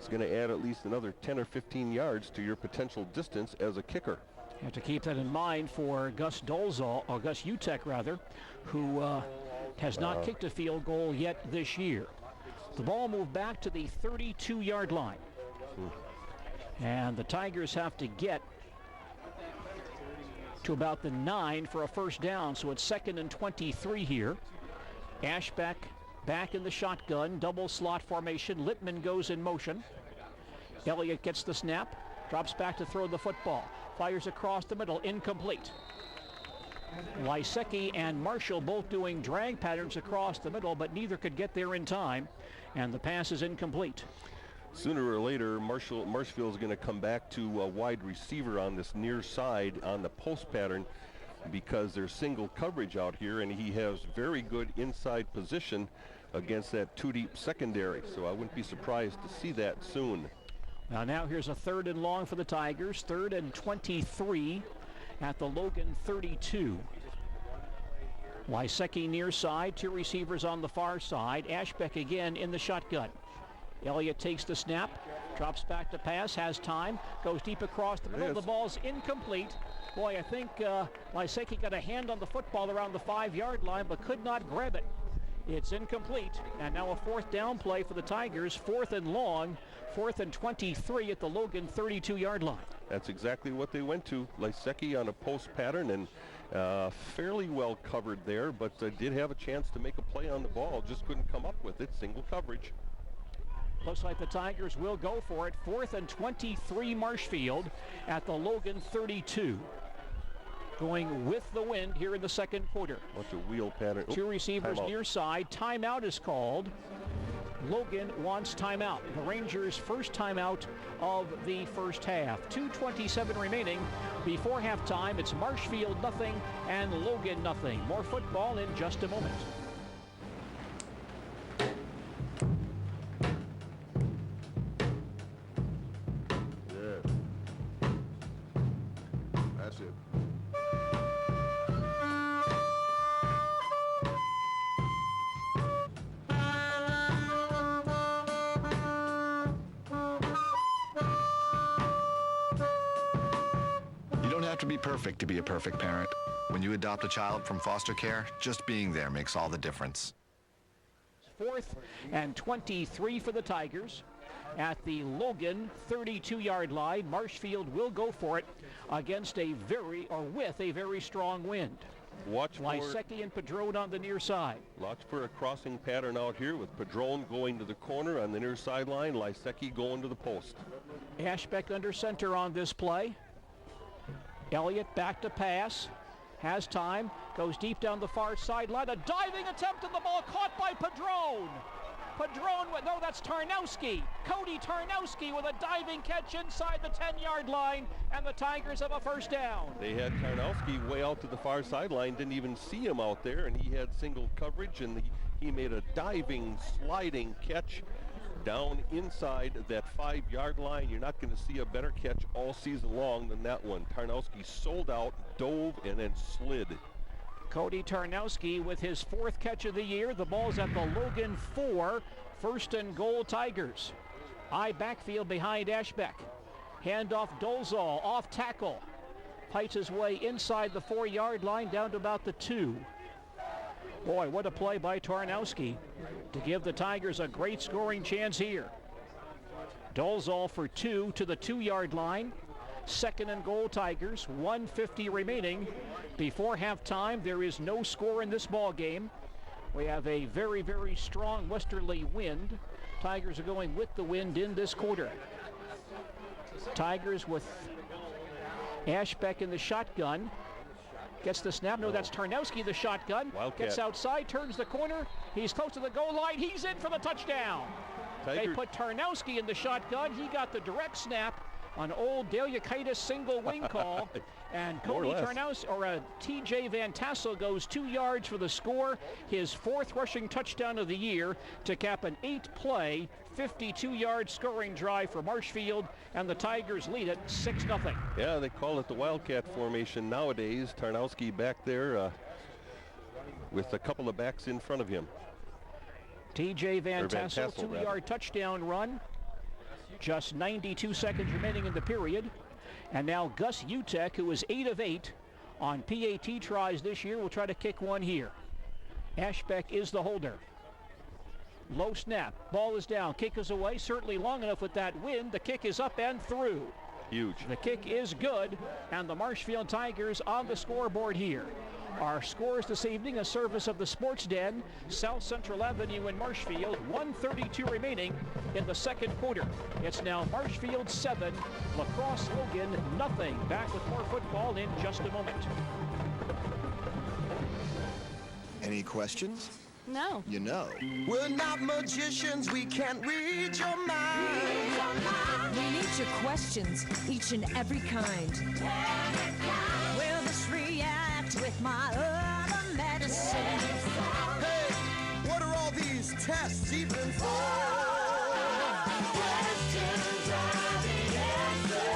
is going to add at least another 10 or 15 yards to your potential distance as a kicker. You have to keep that in mind for Gus Dolzal, or Gus Utek rather, who has not kicked a field goal yet this year. The ball moved back to the 32-yard line. And the Tigers have to get to about the 9 for a first down, so it's 2nd and 23 here. Ashbeck back in the shotgun, double slot formation. Littman goes in motion. Elliott gets the snap, drops back to throw the football, fires across the middle, incomplete. Lysecki and Marshall both doing drag patterns across the middle, but neither could get there in time, and the pass is incomplete. Sooner or later, Marshfield is going to come back to a wide receiver on this near side on the post pattern, because there's single coverage out here, and he has very good inside position against that 2-deep secondary. So I wouldn't be surprised to see that soon. Now here's a 3rd and long for the Tigers, 3rd and 23 at the Logan 32. Lysecki near side, 2 receivers on the far side. Ashbeck again in the shotgun. Elliott takes the snap, drops back to pass, has time, goes deep across the middle. The ball's incomplete. Boy, I think Lysecki got a hand on the football around the 5-yard line, but could not grab it. It's incomplete, and now a 4th down play for the Tigers, 4th and long, 4th and 23 at the Logan 32-yard line. That's exactly what they went to. Lysecki on a post pattern, and fairly well covered there, but did have a chance to make a play on the ball, just couldn't come up with it. Single coverage. Looks like the Tigers will go for it. 4th and 23 Marshfield at the Logan 32. Going with the wind here in the second quarter. Bunch of wheel pattern. 2 receivers near side. Timeout is called. Logan wants timeout. The Rangers' first timeout of the first half. 2:27 remaining before halftime. It's Marshfield nothing and Logan nothing. More football in just a moment. That's it. You don't have to be perfect to be a perfect parent. When you adopt a child from foster care, just being there makes all the difference. 4th and 23 for the Tigers at the Logan 32-yard line. Marshfield will go for it against with a very strong wind. Watch for Lysecki and Padron on the near side. Watch for a crossing pattern out here with Padron going to the corner on the near sideline, Lysecki going to the post. Ashbeck under center on this play. Elliott back to pass. Has time. Goes deep down the far sideline. A diving attempt and the ball caught by Padron. Padron, no, that's Tarnowski. Cody Tarnowski with a diving catch inside the 10-yard line, and the Tigers have a first down. They had Tarnowski way out to the far sideline, didn't even see him out there, and he had single coverage, and he made a diving, sliding catch down inside that 5-yard line. You're not going to see a better catch all season long than that one. Tarnowski sold out, dove, and then slid. Cody Tarnowski with his 4th catch of the year. The ball's at the Logan 4. First and goal, Tigers. High backfield behind Ashbeck. Handoff Dolzal, off tackle. Fights his way inside the 4-yard line down to about the 2. Boy, what a play by Tarnowski to give the Tigers a great scoring chance here. Dolzal for 2 to the 2-yard line. Second and goal, Tigers. 1:50 remaining before halftime. There is no score in this ball game. We have a very, very strong westerly wind. Tigers are going with the wind in this quarter. Tigers with Ashbeck in the shotgun. Gets the snap. No, that's Tarnowski, the shotgun. Wildcat. Gets outside, turns the corner. He's close to the goal line. He's in for the touchdown. They put Tarnowski in the shotgun. He got the direct snap on old Deliakaitis single wing call. And Cody Tarnowski, or TJ Van Tassel, goes 2 yards for the score. His 4th rushing touchdown of the year to cap an 8-play, 52-yard scoring drive for Marshfield, and the Tigers lead it 6-0. Yeah, they call it the Wildcat formation nowadays. Tarnowski back there with a couple of backs in front of him. TJ Van Tassel, 2-yard touchdown run. Just 92 seconds remaining in the period. And now Gus Utek, who is 8 of 8 on PAT tries this year, will try to kick one here. Ashbeck is the holder. Low snap, ball is down, kick is away, certainly long enough with that wind. The kick is up and through. Huge. The kick is good, and the Marshfield Tigers on the scoreboard here. Our scores this evening, a service of the Sports Den, South Central Avenue in Marshfield. 1:32 remaining in the second quarter. It's now Marshfield 7, Lacrosse Logan nothing. Back with more football in just a moment. Any questions? No. You know. We're not magicians, we can't read your mind. We need your questions, each and every kind. Will this react with my other medicine? Hey, what are all these tests even for? Questions are the answer.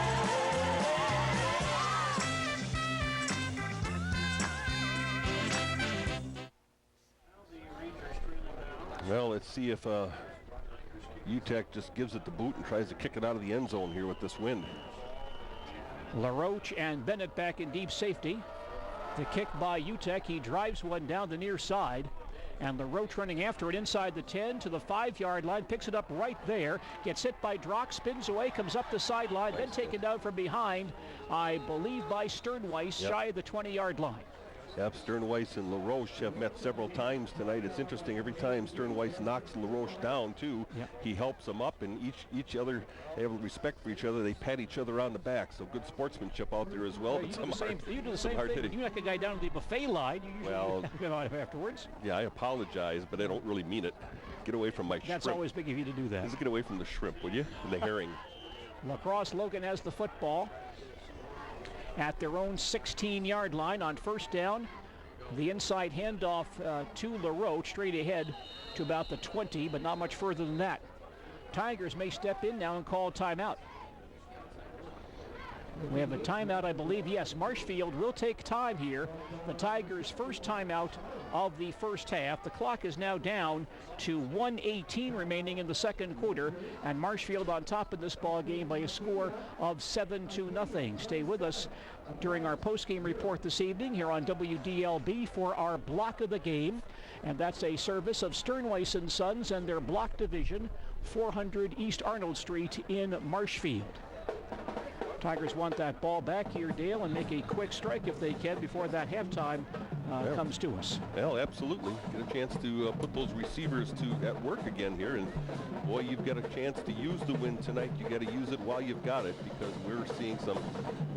Well, let's see if Utek just gives it the boot and tries to kick it out of the end zone here with this wind. LaRoche and Bennett back in deep safety. The kick by Utek. He drives one down the near side. And LaRoche running after it inside the 10 to the 5-yard line. Picks it up right there. Gets hit by Drock. Spins away. Comes up the sideline. Then taken down from behind, I believe, by Sternweiss, shy of the 20-yard line. Yep, Sternweiss and LaRoche have met several times tonight. It's interesting, every time Sternweiss knocks LaRoche down too, he helps them up, and each other, they have respect for each other. They pat each other on the back, so good sportsmanship out there as well. You do the same thing. You knock a guy down to the buffet line. You usually get out afterwards. Yeah, I apologize, but I don't really mean it. Get away from my shrimp. That's always big of you to do that. Just get away from the shrimp, will you? And the herring. Lacrosse Logan has the football at their own 16-yard line on first down. The inside handoff to LaRoche, straight ahead to about the 20, but not much further than that. Tigers may step in now and call a timeout. We have a timeout, I believe. Yes, Marshfield will take time here. The Tigers' first timeout of the first half. The clock is now down to 1:18 remaining in the second quarter, and Marshfield on top of this ball game by a score of 7-0. Stay with us during our post-game report this evening here on WDLB for our block of the game, and that's a service of Sternweiss & Sons and their block division, 400 East Arnold Street in Marshfield. Tigers want that ball back here, Dale, and make a quick strike if they can before that halftime comes to us. Well, absolutely. Get a chance to put those receivers at work again here, and boy, you've got a chance to use the wind tonight. You got to use it while you've got it, because we're seeing some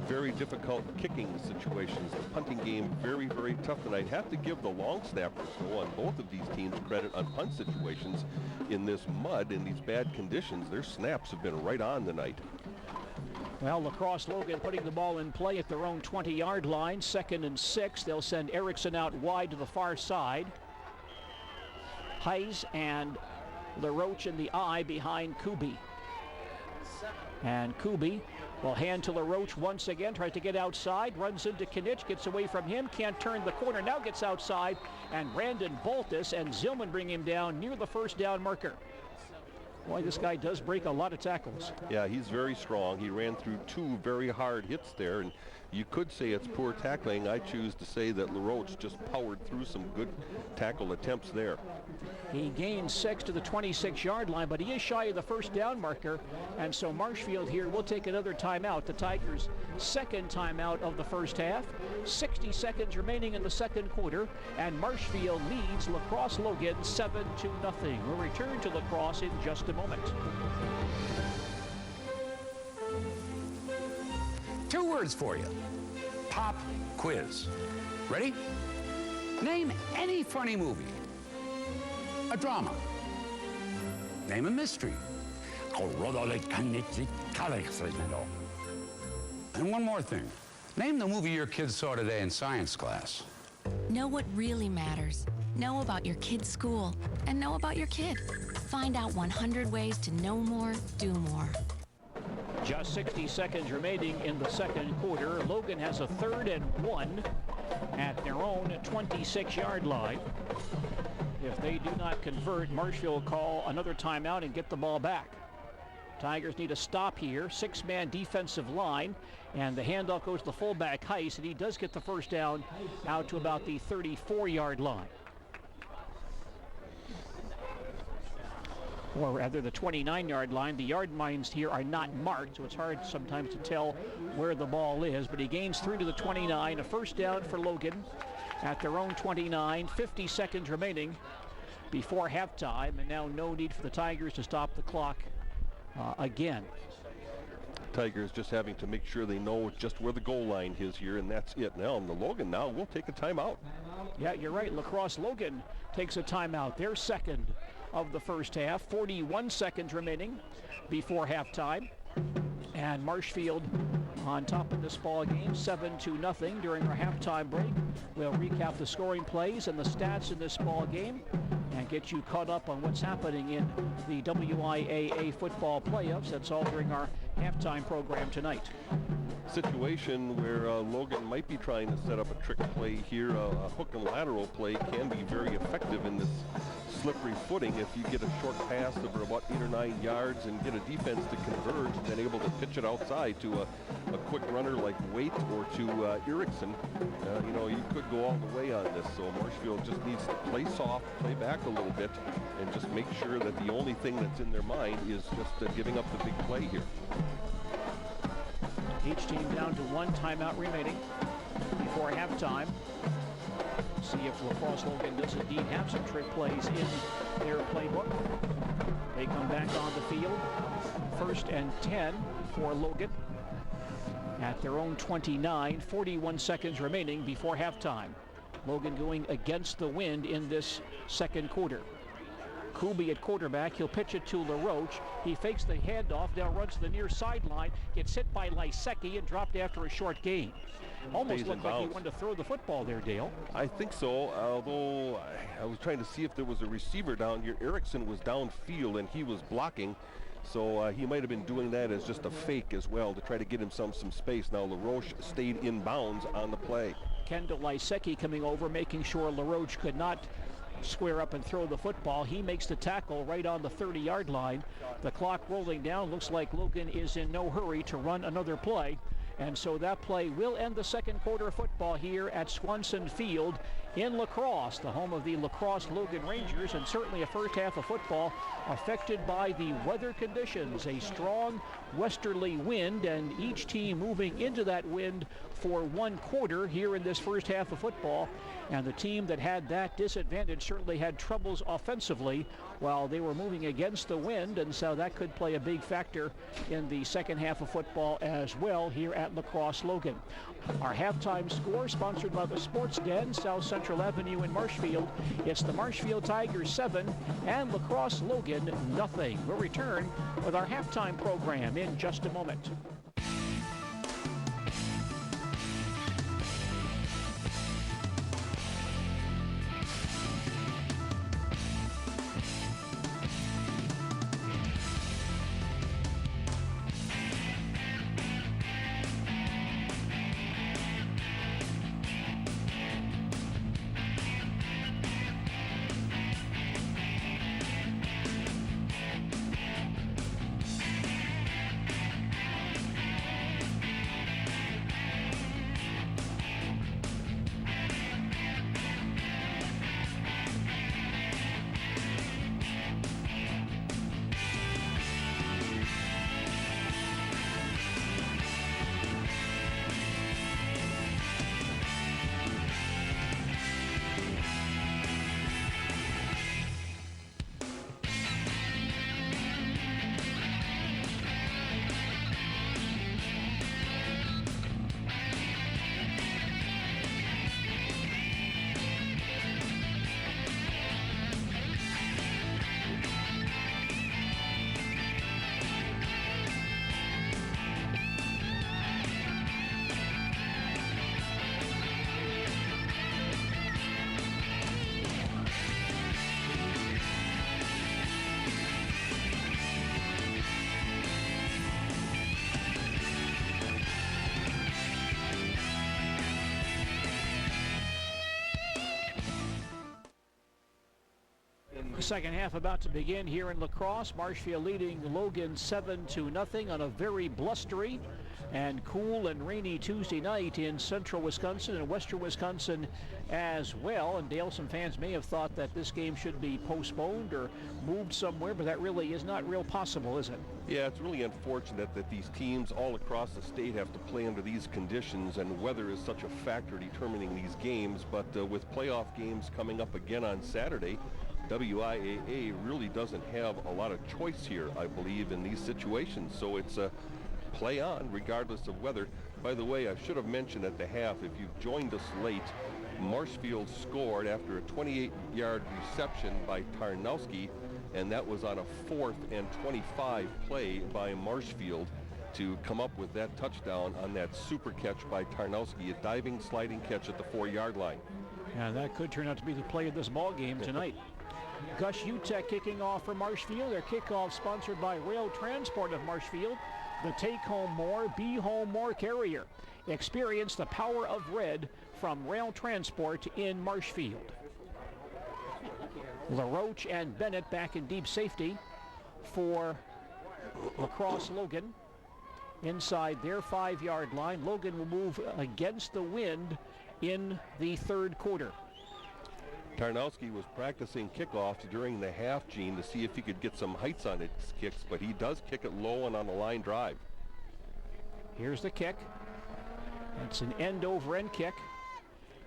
very difficult kicking situations. The punting game very, very tough tonight. Have to give the long snappers, though, on both of these teams credit on punt situations in this mud, in these bad conditions. Their snaps have been right on tonight. Well, Lacrosse Logan putting the ball in play at their own 20-yard line, 2nd and 6. They'll send Erickson out wide to the far side. Heise and LaRoche in the eye behind Kubi. And Kubi will hand to LaRoche once again, tries to get outside, runs into Knitsch, gets away from him, can't turn the corner, now gets outside, and Brandon Boltis and Zillman bring him down near the first down marker. Boy, this guy does break a lot of tackles. Yeah, he's very strong. He ran through 2 very hard hits there, and you could say it's poor tackling. I choose to say that LaRoche just powered through some good tackle attempts there. He gains 6 to the 26-yard line, but he is shy of the first down marker, and so Marshfield here will take another timeout. The Tigers' 2nd timeout of the first half. 60 seconds remaining in the 2nd quarter, and Marshfield leads Lacrosse Logan 7-0. We'll return to Lacrosse in just a moment. 2 words for you. Pop quiz. Ready? Name any funny movie. A drama. Name a mystery. And one more thing. Name the movie your kids saw today in science class. Know what really matters. Know about your kid's school. And know about your kid. Find out 100 ways to know more, do more. Just 60 seconds remaining in the 2nd quarter. Logan has a 3rd and 1 at their own 26-yard line. If they do not convert, Marshfield will call another timeout and get the ball back. Tigers need a stop here. 6-man defensive line, and the handoff goes to the fullback Heise, and he does get the first down out to about the 34-yard line. Or rather the 29-yard line. The yard lines here are not marked, so it's hard sometimes to tell where the ball is, but he gains 3 to the 29, a first down for Logan at their own 29, 50 seconds remaining before halftime, and now no need for the Tigers to stop the clock again. Tigers just having to make sure they know just where the goal line is here, and that's it. Now, and the Logan now will take a timeout. Yeah, you're right. Lacrosse Logan takes a timeout. Their 2nd of the first half. 41 seconds remaining before halftime. And Marshfield on top of this ball game, 7-0 during our halftime break. We'll recap the scoring plays and the stats in this ball game and get you caught up on what's happening in the WIAA football playoffs. That's all during our halftime program tonight. Situation where Logan might be trying to set up a trick play here. A hook and lateral play can be very effective in this slippery footing if you get a short pass over about 8 or 9 yards and get a defense to converge and then able to pitch it outside to a quick runner like Waite or to Erickson. You know, you could go all the way on this, so Marshfield just needs to play soft, play back a little bit, and just make sure that the only thing that's in their mind is just giving up the big play here. Each team down to 1 timeout remaining before halftime. See if Lacrosse Logan does indeed have some trick plays in their playbook. They come back on the field. 1st and 10 for Logan at their own 29. 41 seconds remaining before halftime. Logan going against the wind in this 2nd quarter. Kubi at quarterback. He'll pitch it to LaRoche. He fakes the handoff, now runs to the near sideline, gets hit by Lysecki and dropped after a short gain. Almost looked like he wanted to throw the football there, Dale. I think so, although I was trying to see if there was a receiver down here. Erickson was downfield and he was blocking, so he might have been doing that as just a fake as well to try to get himself some space. Now LaRoche stayed in bounds on the play. Kendall Lysecki coming over, making sure LaRoche could not square up and throw the football. He makes the tackle right on the 30-yard line. The clock rolling down. Looks like Logan is in no hurry to run another play. And so that play will end the 2nd quarter of football here at Swanson Field in La Crosse, the home of the Lacrosse Logan Rangers, and certainly a first half of football affected by the weather conditions. A strong westerly wind, and each team moving into that wind for 1 quarter here in this first half of football. And the team that had that disadvantage certainly had troubles offensively while they were moving against the wind, and so that could play a big factor in the second half of football as well here at La Crosse Logan. Our halftime score, sponsored by the Sports Den, South Central Avenue in Marshfield. It's the Marshfield Tigers 7 and La Crosse Logan nothing. We'll return with our halftime program in just a moment. Second half about to begin here in La Crosse. Marshfield leading Logan 7-0 on a very blustery and cool and rainy Tuesday night in central Wisconsin and western Wisconsin as well. And Dale, some fans may have thought that this game should be postponed or moved somewhere, but that really is not real possible, is it? Yeah, it's really unfortunate that these teams all across the state have to play under these conditions, and weather is such a factor determining these games. But with playoff games coming up again on Saturday, WIAA really doesn't have a lot of choice here, I believe, in these situations. So it's a play on regardless of weather. By the way, I should have mentioned at the half, if you've joined us late, Marshfield scored after a 28-yard reception by Tarnowski, and that was on a 4th and 25 play by Marshfield to come up with that touchdown on that super catch by Tarnowski, a diving, sliding catch at the 4-yard line. Yeah, that could turn out to be the play of this ball game tonight. Gush UTEC kicking off for Marshfield. Their kickoff sponsored by Rail Transport of Marshfield, the Take Home More, Be Home More carrier. Experience the power of red from Rail Transport in Marshfield. LaRoche and Bennett back in deep safety for La Crosse Logan. Inside their 5-yard line, Logan will move against the wind in the third quarter. Tarnowski was practicing kickoffs during the half, Gene, to see if he could get some heights on his kicks, but he does kick it low and on a line drive. Here's the kick. It's an end-over-end kick.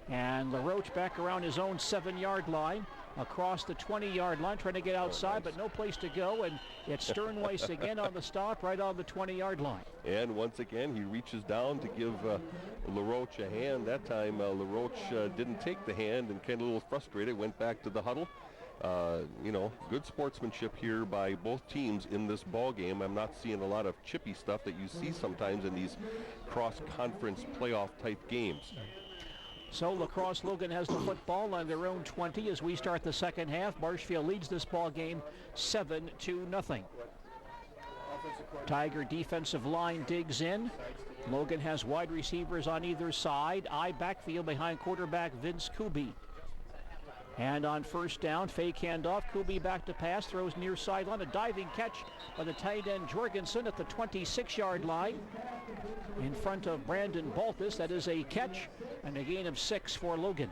And LaRoche back around his own 7-yard line, across the 20-yard line, trying to get outside, but no place to go, and it's Sternweiss again on the stop, right on the 20-yard line. And once again, he reaches down to give LaRoche a hand. That time, LaRoche didn't take the hand and kind of a little frustrated, went back to the huddle. You know, good sportsmanship here by both teams in this ball game. I'm not seeing a lot of chippy stuff that you see sometimes in these cross-conference playoff-type games. So La Crosse Logan has the football on their own 20 as we start the second half. Marshfield leads this ball game 7-0. Tiger defensive line digs in. Logan has wide receivers on either side. I backfield behind quarterback Vince Kuby. And on first down, fake handoff. Kuby back to pass, throws near sideline. A diving catch by the tight end Jorgensen at the 26-yard line. In front of Brandon Baltus. That is a catch and a gain of 6 for Logan.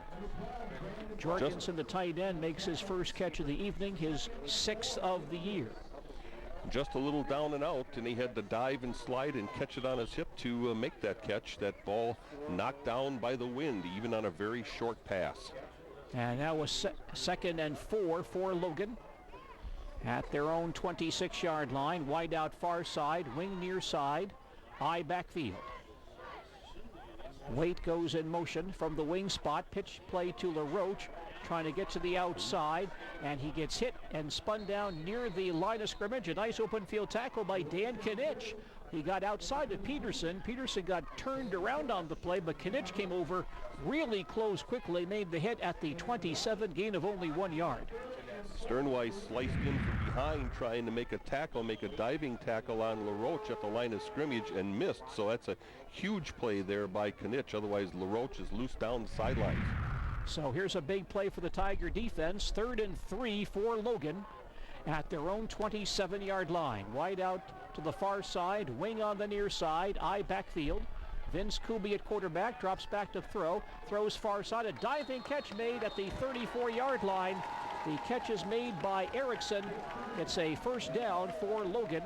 Jorgensen, the tight end, makes his first catch of the evening, his 6th of the year. just a little down and out, and he had to dive and slide and catch it on his hip to make that catch. That ball knocked down by the wind, even on a very short pass. And that was 2nd and 4 for Logan. At their own 26-yard line, wide out far side, wing near side, I backfield. Waite goes in motion from the wing spot, pitch play to LaRoche, trying to get to the outside, and he gets hit and spun down near the line of scrimmage. A nice open field tackle by Dan Kinich. He got outside of Peterson. Peterson got turned around on the play, but Kinich came over really close quickly, made the hit at the 27, gain of only 1 yard. Sternweiss sliced in from behind, trying to make a tackle, make a diving tackle on LaRoche at the line of scrimmage, and missed. So that's a huge play there by Kinich. Otherwise, LaRoche is loose down the sidelines. So here's a big play for the Tiger defense. 3rd and 3 for Logan at their own 27-yard line. Wide out to the far side, wing on the near side, I backfield. Vince Kuby at quarterback, drops back to throw, throws far side, a diving catch made at the 34-yard line. The catch is made by Erickson. It's a first down for Logan.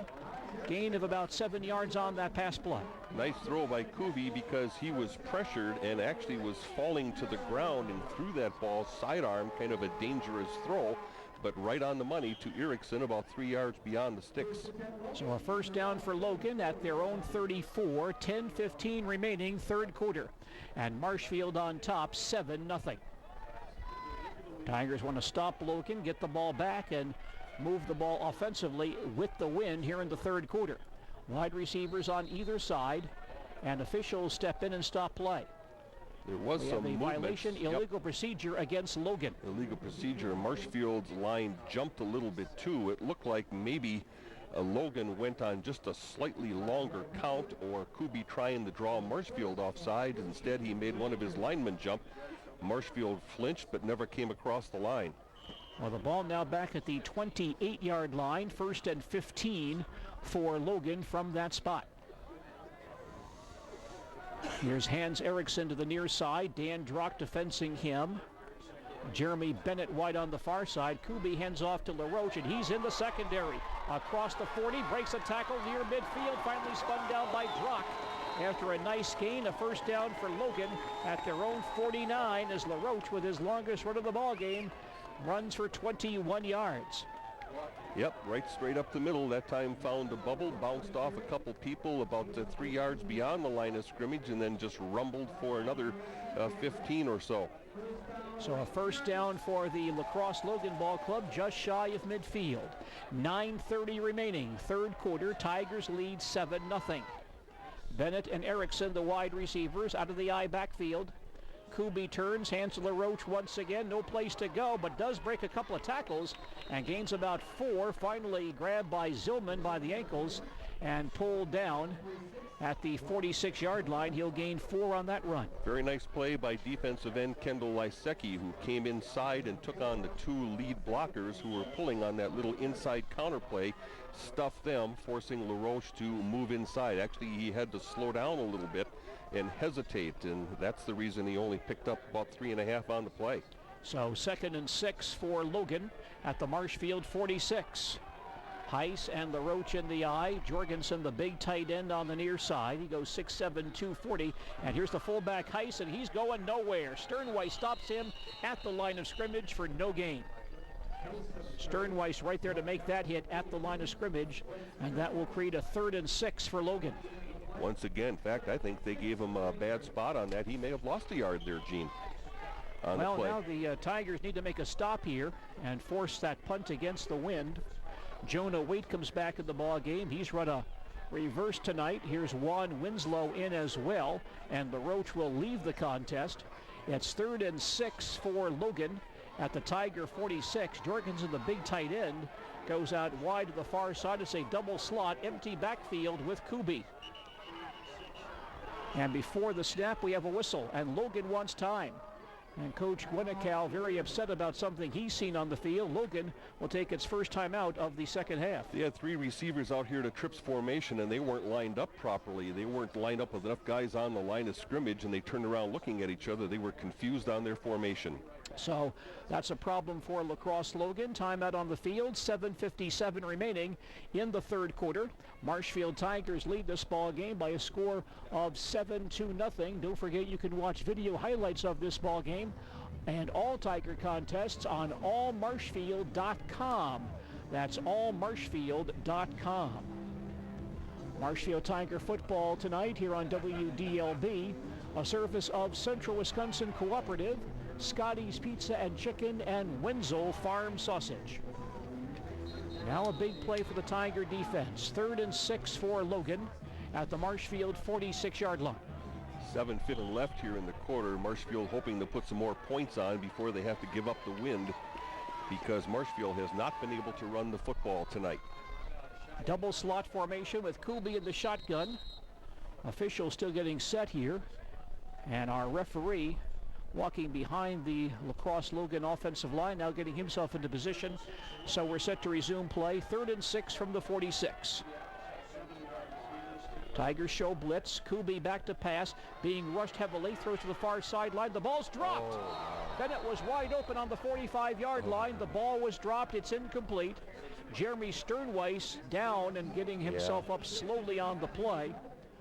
Gain of about 7 yards on that pass play. Nice throw by Kuby because he was pressured and actually was falling to the ground and threw that ball sidearm, kind of a dangerous throw, but right on the money to Erickson, about 3 yards beyond the sticks. So a first down for Logan at their own 34, 10-15 remaining, third quarter. And Marshfield on top, 7-0. Tigers want to stop Logan, get the ball back, and move the ball offensively with the wind here in the third quarter. Wide receivers on either side, and officials step in and stop play. There was some movement. Violation, illegal procedure against Logan. Illegal procedure. Marshfield's line jumped a little bit too. It looked like maybe Logan went on just a slightly longer count, or Kuby trying to draw Marshfield offside. Instead, he made one of his linemen jump. Marshfield flinched but never came across the line. Well, the ball now back at the 28-yard line, 1st and 15 for Logan from that spot. Here's Hans Erickson to the near side. Dan Drock defensing him. Jeremy Bennett wide on the far side. Kuby hands off to LaRoche, and he's in the secondary. Across the 40, breaks a tackle near midfield, finally spun down by Drock. After a nice gain, a first down for Logan at their own 49 as LaRoche, with his longest run of the ball game, runs for 21 yards. Yep, right straight up the middle. That time found a bubble, bounced off a couple people about 3 yards beyond the line of scrimmage, and then just rumbled for another 15 or so. So a first down for the La Crosse Logan Ball Club, just shy of midfield. 9:30 remaining, third quarter. Tigers lead 7-0. Bennett and Erickson, the wide receivers, out of the I backfield. Kuby turns, hands to LaRoche once again. No place to go, but does break a couple of tackles and gains about 4. Finally grabbed by Zillman by the ankles and pulled down at the 46-yard line. He'll gain 4 on that run. Very nice play by defensive end Kendall Lysecki, who came inside and took on the 2 lead blockers who were pulling on that little inside counter play, stuffed them, forcing LaRoche to move inside. Actually, he had to slow down a little bit and hesitate, and that's the reason he only picked up about 3.5 on the play. So 2nd and 6 for Logan at the Marshfield 46. Heiss and LaRoche in the eye. Jorgensen, the big tight end, on the near side. He goes 6'7", 240. And here's the fullback Heiss, and he's going nowhere. Sternweiss stops him at the line of scrimmage for no gain. Sternweiss right there to make that hit at the line of scrimmage, and that will create a 3rd and 6 for Logan. Once again, in fact, I think they gave him a bad spot on that. He may have lost a yard there, Gene. Well, now the Tigers need to make a stop here and force that punt against the wind. Jonah Waite comes back in the ball game. He's run a reverse tonight. Here's Juan Winslow in as well, and LaRoche will leave the contest. It's 3rd and 6 for Logan at the Tiger 46. Jorgensen, the big tight end, goes out wide to the far side. It's a double slot, empty backfield with Kuby. And before the snap, we have a whistle, and Logan wants time. And Coach Gwynikow very upset about something he's seen on the field. Logan will take its first time out of the second half. They had 3 receivers out here to trips formation, and they weren't lined up properly. They weren't lined up with enough guys on the line of scrimmage, and they turned around looking at each other. They were confused on their formation. So that's a problem for La Crosse Logan. Timeout on the field, 7:57 remaining in the third quarter. Marshfield Tigers lead this ball game by a score of 7-0. Don't forget you can watch video highlights of this ball game and all Tiger contests on allmarshfield.com. That's allmarshfield.com. Marshfield Tiger football tonight here on WDLB, a service of Central Wisconsin Cooperative, Scotty's Pizza and Chicken, and Wenzel Farm Sausage. Now a big play for the Tiger defense. 3rd and 6 for Logan at the Marshfield 46-yard line. 7:50 left here in the quarter. Marshfield hoping to put some more points on before they have to give up the wind, because Marshfield has not been able to run the football tonight. Double slot formation with Kuhlbe in the shotgun. Officials still getting set here. And our referee walking behind the La Crosse Logan offensive line, now getting himself into position. So we're set to resume play. 3rd and 6 from the 46. Tigers show blitz. Kuhlbe back to pass, being rushed heavily, throws to the far sideline. The ball's dropped. Bennett was wide open on the 45-yard line. The ball was dropped. It's incomplete. Jeremy Sternweiss down and getting himself up slowly on the play.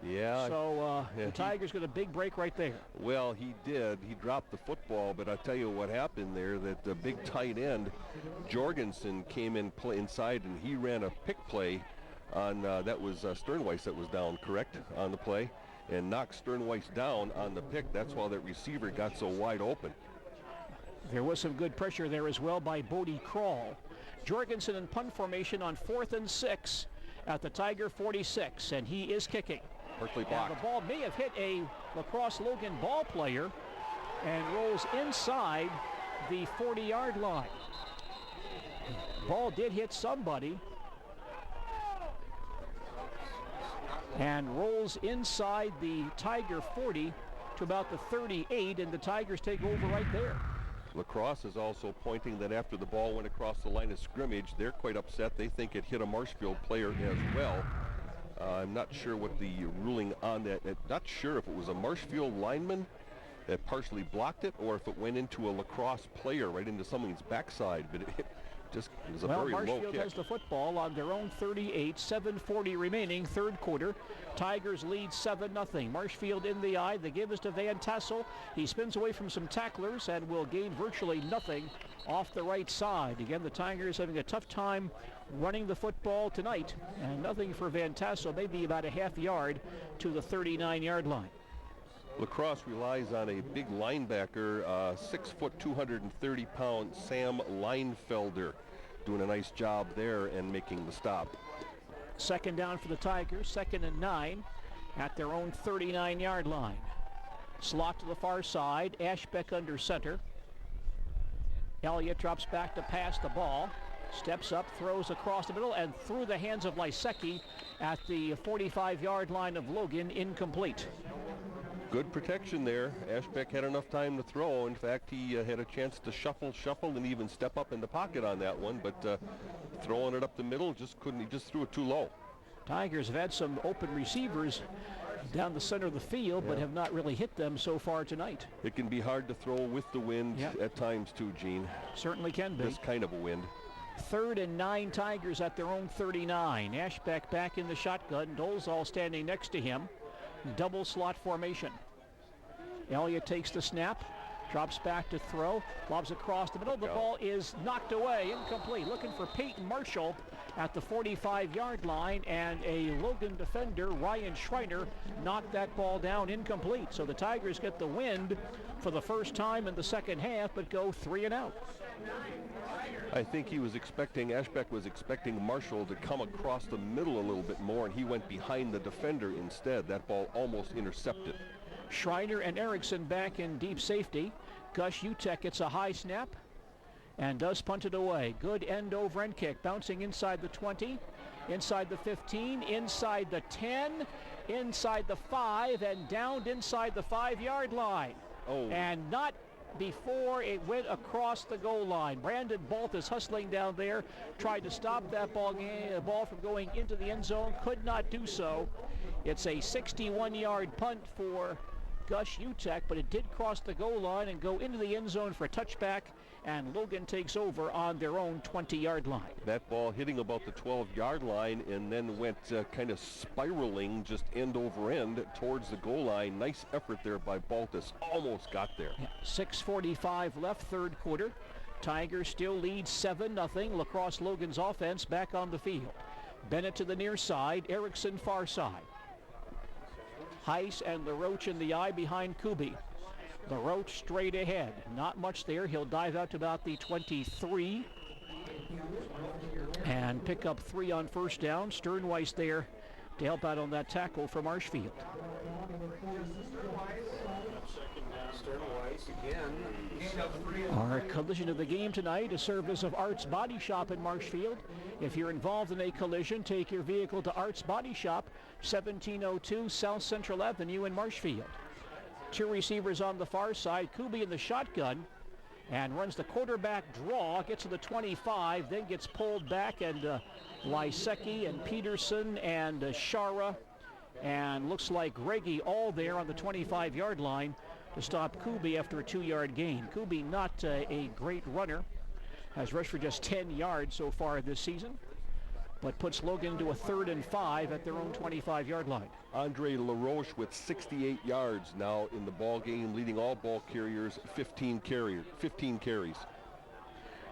Yeah. So the Tigers got a big break right there. Well, he did. He dropped the football, but I'll tell you what happened there, that the big tight end, Jorgensen, came in inside, and he ran a pick play on, that was Sternweiss that was down, correct, on the play, and knocked Sternweiss down on the pick. That's why that receiver got so wide open. There was some good pressure there as well by Bodie Kroll. Jorgensen in punt formation on 4th and 6 at the Tiger 46, and he is kicking. Perfectly blocked. And the ball may have hit a La Crosse Logan ball player and rolls inside the 40-yard line. Ball did hit somebody and rolls inside the Tiger 40 to about the 38, and the Tigers take over right there. La Crosse is also pointing that after the ball went across the line of scrimmage, they're quite upset. They think it hit a Marshfield player as well. I'm not sure what the ruling on that. Not sure if it was a Marshfield lineman that partially blocked it, or if it went into a La Crosse player right into someone's backside. But it just was a very low Marshfield kick. has the football on their own 38, 7:40 remaining, third quarter. Tigers lead 7-0. Marshfield in the eye. The give is to Van Tassel. He spins away from some tacklers and will gain virtually nothing off the right side. Again, the Tigers having a tough time running the football tonight, and nothing for Van Tassel, maybe about a half yard to the 39-yard line. La Crosse relies on a big linebacker, 6 foot, 230-pound Sam Leinfelder, doing a nice job there and making the stop. Second down for the Tigers, 2nd and 9 at their own 39-yard line. Slot to the far side, Ashbeck under center. Elliott drops back to pass the ball. Steps up, throws across the middle, and through the hands of Lysecki at the 45-yard line of Logan, incomplete. Good protection there. Ashbeck had enough time to throw. In fact, he had a chance to shuffle, and even step up in the pocket on that one, but throwing it up the middle, just couldn't. He just threw it too low. Tigers have had some open receivers down the center of the field, but have not really hit them so far tonight. It can be hard to throw with the wind at times too, Gene. Certainly can be. This kind of a wind. 3rd and 9, Tigers at their own 39. Ashbeck back in the shotgun. Dolezal standing next to him. Double slot formation. Elliott takes the snap, drops back to throw, lobs across the middle. The ball is knocked away, incomplete. Looking for Peyton Marshall at the 45-yard line, and a Logan defender, Ryan Schreiner, knocked that ball down, incomplete. So the Tigers get the wind for the first time in the second half, but go 3 and out. I think he was expecting, Ashbeck was expecting Marshall to come across the middle a little bit more, and he went behind the defender instead. That ball almost intercepted. Schreiner and Erickson back in deep safety. Gus Utek gets a high snap and does punt it away. Good end over end kick, bouncing inside the 20, inside the 15, inside the 10, inside the 5, and downed inside the 5-yard line. And not before it went across the goal line. Brandon Bolt is hustling down there, tried to stop that ball from going into the end zone, could not do so. It's a 61-yard punt for Gus Utek, but it did cross the goal line and go into the end zone for a touchback, and Logan takes over on their own 20-yard line. That ball hitting about the 12-yard line and then went kind of spiraling just end over end towards the goal line. Nice effort there by Baltus. Almost got there. Yeah, 6:45 left, third quarter. Tigers still lead 7-0. La Crosse Logan's offense back on the field. Bennett to the near side, Erickson far side. Heiss and LaRoche in the eye behind Kubi. LaRoche straight ahead. Not much there. He'll dive out to about the 23 and pick up 3 on first down. Sternweiss there to help out on that tackle for Marshfield. Our collision of the game tonight, a service of Arts Body Shop in Marshfield. If you're involved in a collision, take your vehicle to Arts Body Shop, 1702 South Central Avenue in Marshfield. 2 receivers on the far side. Kubi in the shotgun and runs the quarterback draw, gets to the 25, then gets pulled back, and Lysecki and Peterson and Shara and looks like Reggie all there on the 25-yard line to stop Kubi after a 2-yard gain. Kubi not a great runner, has rushed for just 10 yards so far this season, but puts Logan into a 3rd and 5 at their own 25-yard line. Andre LaRoche with 68 yards now in the ball game, leading all ball carriers, 15 carries.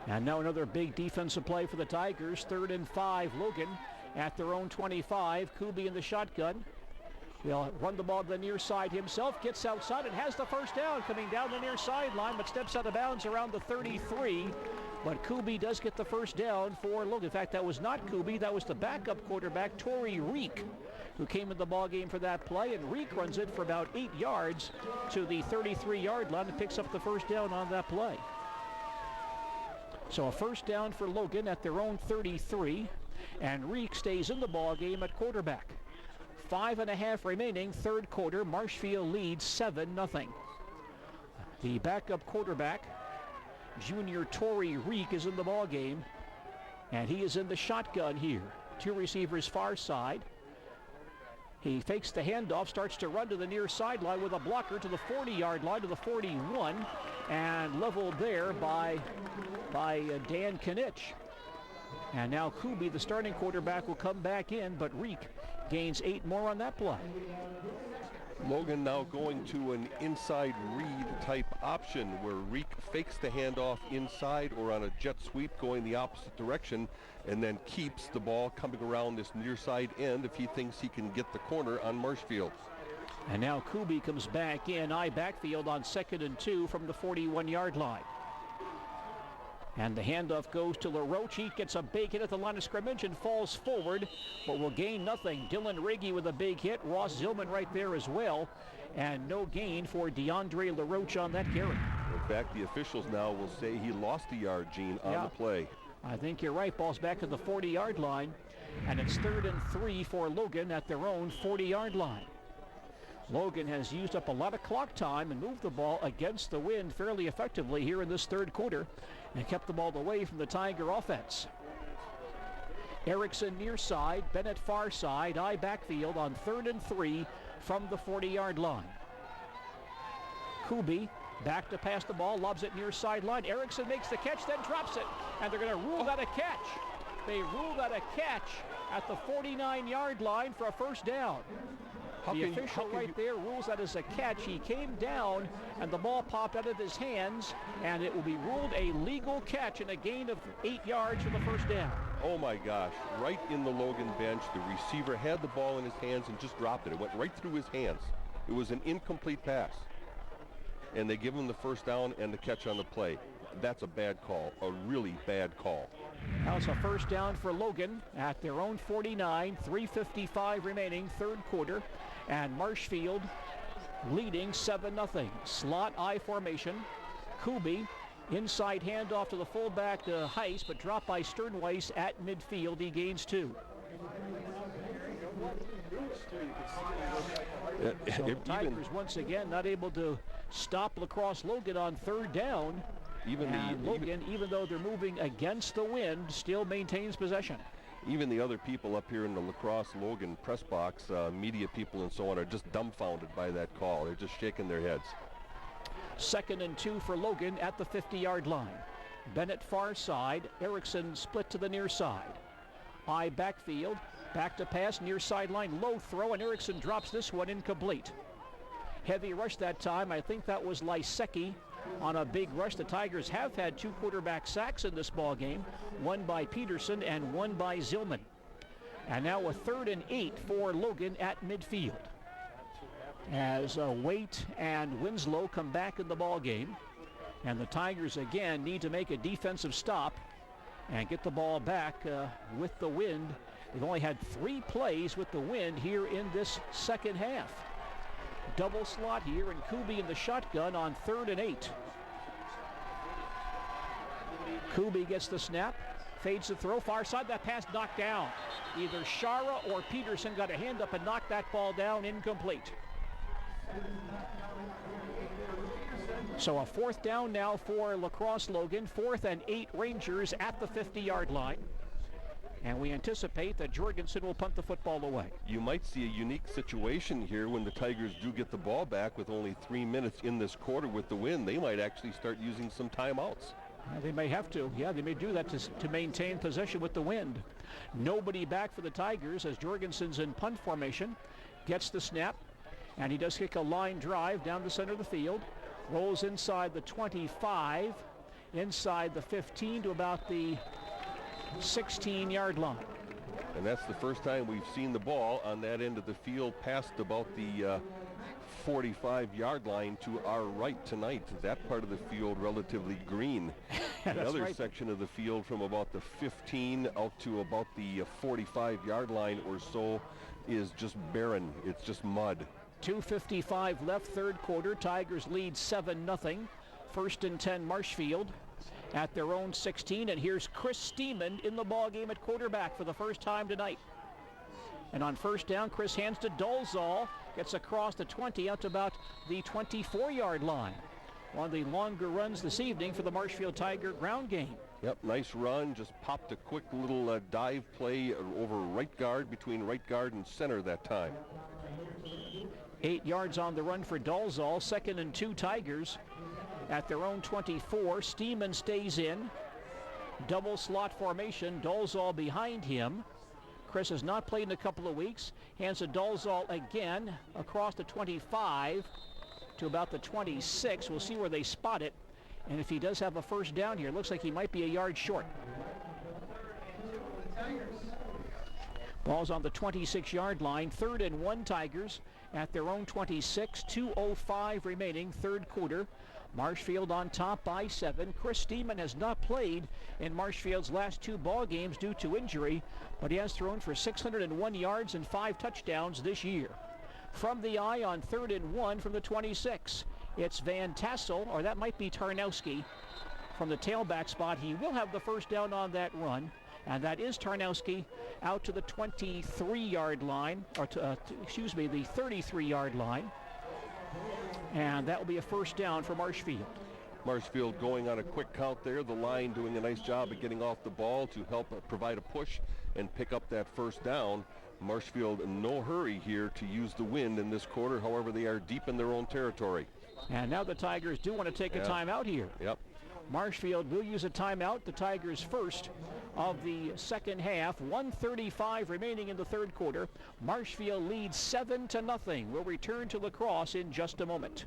And now another big defensive play for the Tigers. 3rd and 5, Logan at their own 25. Kubi in the shotgun. They'll run the ball to the near side himself, gets outside and has the first down coming down the near sideline, but steps out of bounds around the 33. But Kubi does get the first down for Logan. In fact, that was not Kubi, that was the backup quarterback, Torrey Reek, who came in the ball game for that play, and Reek runs it for about 8 yards to the 33-yard line and picks up the first down on that play. So a first down for Logan at their own 33, and Reek stays in the ball game at quarterback. 5.5 remaining, third quarter. Marshfield leads 7-0. The backup quarterback, junior Torrey Reek, is in the ball game, and he is in the shotgun here. 2 receivers far side. He fakes the handoff, starts to run to the near sideline with a blocker to the 40-yard line, to the 41, and leveled there by Dan Knitsch. And now Kubi, the starting quarterback, will come back in, but Reek gains 8 more on that play. Logan now going to an inside read type option where Reek fakes the handoff inside or on a jet sweep going the opposite direction, and then keeps the ball coming around this near side end if he thinks he can get the corner on Marshfield. And now Kubi comes back in, I backfield on 2nd and 2 from the 41-yard line. And the handoff goes to LaRoche. He gets a big hit at the line of scrimmage and falls forward, but will gain nothing. Dylan Riggy with a big hit. Ross Zillman right there as well. And no gain for DeAndre LaRoche on that carry. In fact, the officials now will say he lost a yard, Gene, on the play. I think you're right. Ball's back to the 40-yard line. And it's 3rd and 3 for Logan at their own 40-yard line. Logan has used up a lot of clock time and moved the ball against the wind fairly effectively here in this third quarter and kept the ball away from the Tiger offense. Erickson near side, Bennett far side, I backfield on 3rd and 3 from the 40-yard line. Kubi back to pass the ball, lobs it near sideline. Erickson makes the catch, then drops it, and they're going to rule that a catch. They rule that a catch at the 49-yard line for a first down. The official right there rules that as a catch. He came down and the ball popped out of his hands, and it will be ruled a legal catch and a gain of 8 yards for the first down. Oh my gosh, right in the Logan bench, the receiver had the ball in his hands and just dropped it. It went right through his hands. It was an incomplete pass. And they give him the first down and the catch on the play. That's a bad call, a really bad call. Now it's a first down for Logan at their own 49, 3:55 remaining, third quarter. And Marshfield leading 7-0. Slot I formation. Kubi, inside handoff to the fullback to Heiss, but dropped by Sternweiss at midfield. He gains 2. So Tigers once again not able to stop La Crosse Logan on 3rd down. Logan, even though they're moving against the wind, still maintains possession. Even the other people up here in the Lacrosse Logan press box, media people and so on, are just dumbfounded by that call. They're just shaking their heads. 2nd and 2 for Logan at the 50-yard line. Bennett far side, Erickson split to the near side. I backfield, back to pass, near sideline, low throw, and Erickson drops this one incomplete. Heavy rush that time. I think that was Lysecki on a big rush. The Tigers have had 2 quarterback sacks in this ball game, one by Peterson and one by Zillman. And now a 3rd and 8 for Logan at midfield, as Waite and Winslow come back in the ball game. And the Tigers again need to make a defensive stop and get the ball back with the wind. They've only had 3 plays with the wind here in this second half. Double slot here, and Kuby in the shotgun on 3rd and 8. Kuby gets the snap, fades the throw, far side, that pass knocked down. Either Shara or Peterson got a hand up and knocked that ball down, incomplete. So a 4th down now for Lacrosse Logan, 4th and 8 Rangers at the 50-yard line. And we anticipate that Jorgensen will punt the football away. You might see a unique situation here when the Tigers do get the ball back with only 3 minutes in this quarter with the wind. They might actually start using some timeouts. They may have to. Yeah, they may do that to maintain possession with the wind. Nobody back for the Tigers as Jorgensen's in punt formation. Gets the snap, and he does kick a line drive down the center of the field. Rolls inside the 25, inside the 15 to about the 16-yard line. And that's the first time we've seen the ball on that end of the field past about the 45-yard line to our right tonight. That part of the field relatively green. The other section of the field from about the 15 out to about the 45-yard line or so is just barren. It's just mud. 2:55 left, 3rd quarter. Tigers lead 7-0. 1st and 10 Marshfield at their own 16, and here's Chris Steeman in the ball game at quarterback for the first time tonight. And on 1st down, Chris hands to Dolzal, gets across the 20 out to about the 24-yard line. One of the longer runs this evening for the Marshfield Tiger ground game. Yep, nice run, just popped a quick little dive play over right guard, between right guard and center that time. 8 yards on the run for Dolzal. 2nd and 2 Tigers at their own 24. Steeman stays in. Double slot formation. Dolzal behind him. Chris has not played in a couple of weeks. Hands to Dolzal again across the 25 to about the 26. We'll see where they spot it. And if he does have a 1st down here, it looks like he might be a yard short. Ball's on the 26-yard line. 3rd and 1 Tigers at their own 26. 2:05 remaining, 3rd quarter. Marshfield on top by 7. Chris Steeman has not played in Marshfield's last 2 ball games due to injury, but he has thrown for 601 yards and 5 touchdowns this year. From the eye on 3rd and 1 from the 26. It's Van Tassel, or that might be Tarnowski, from the tailback spot. He will have the 1st down on that run. And that is Tarnowski out to the 23-yard line, or the 33-yard line. And that will be a 1st down for Marshfield. Marshfield going on a quick count there. The line doing a nice job of getting off the ball to help provide a push and pick up that 1st down. Marshfield in no hurry here to use the wind in this quarter. However, they are deep in their own territory. And now the Tigers do want to take a timeout here. Yep. Marshfield will use a timeout. The Tigers' first of the second half. 1:35 remaining in the 3rd quarter. Marshfield leads 7-0. We'll return to Lacrosse in just a moment.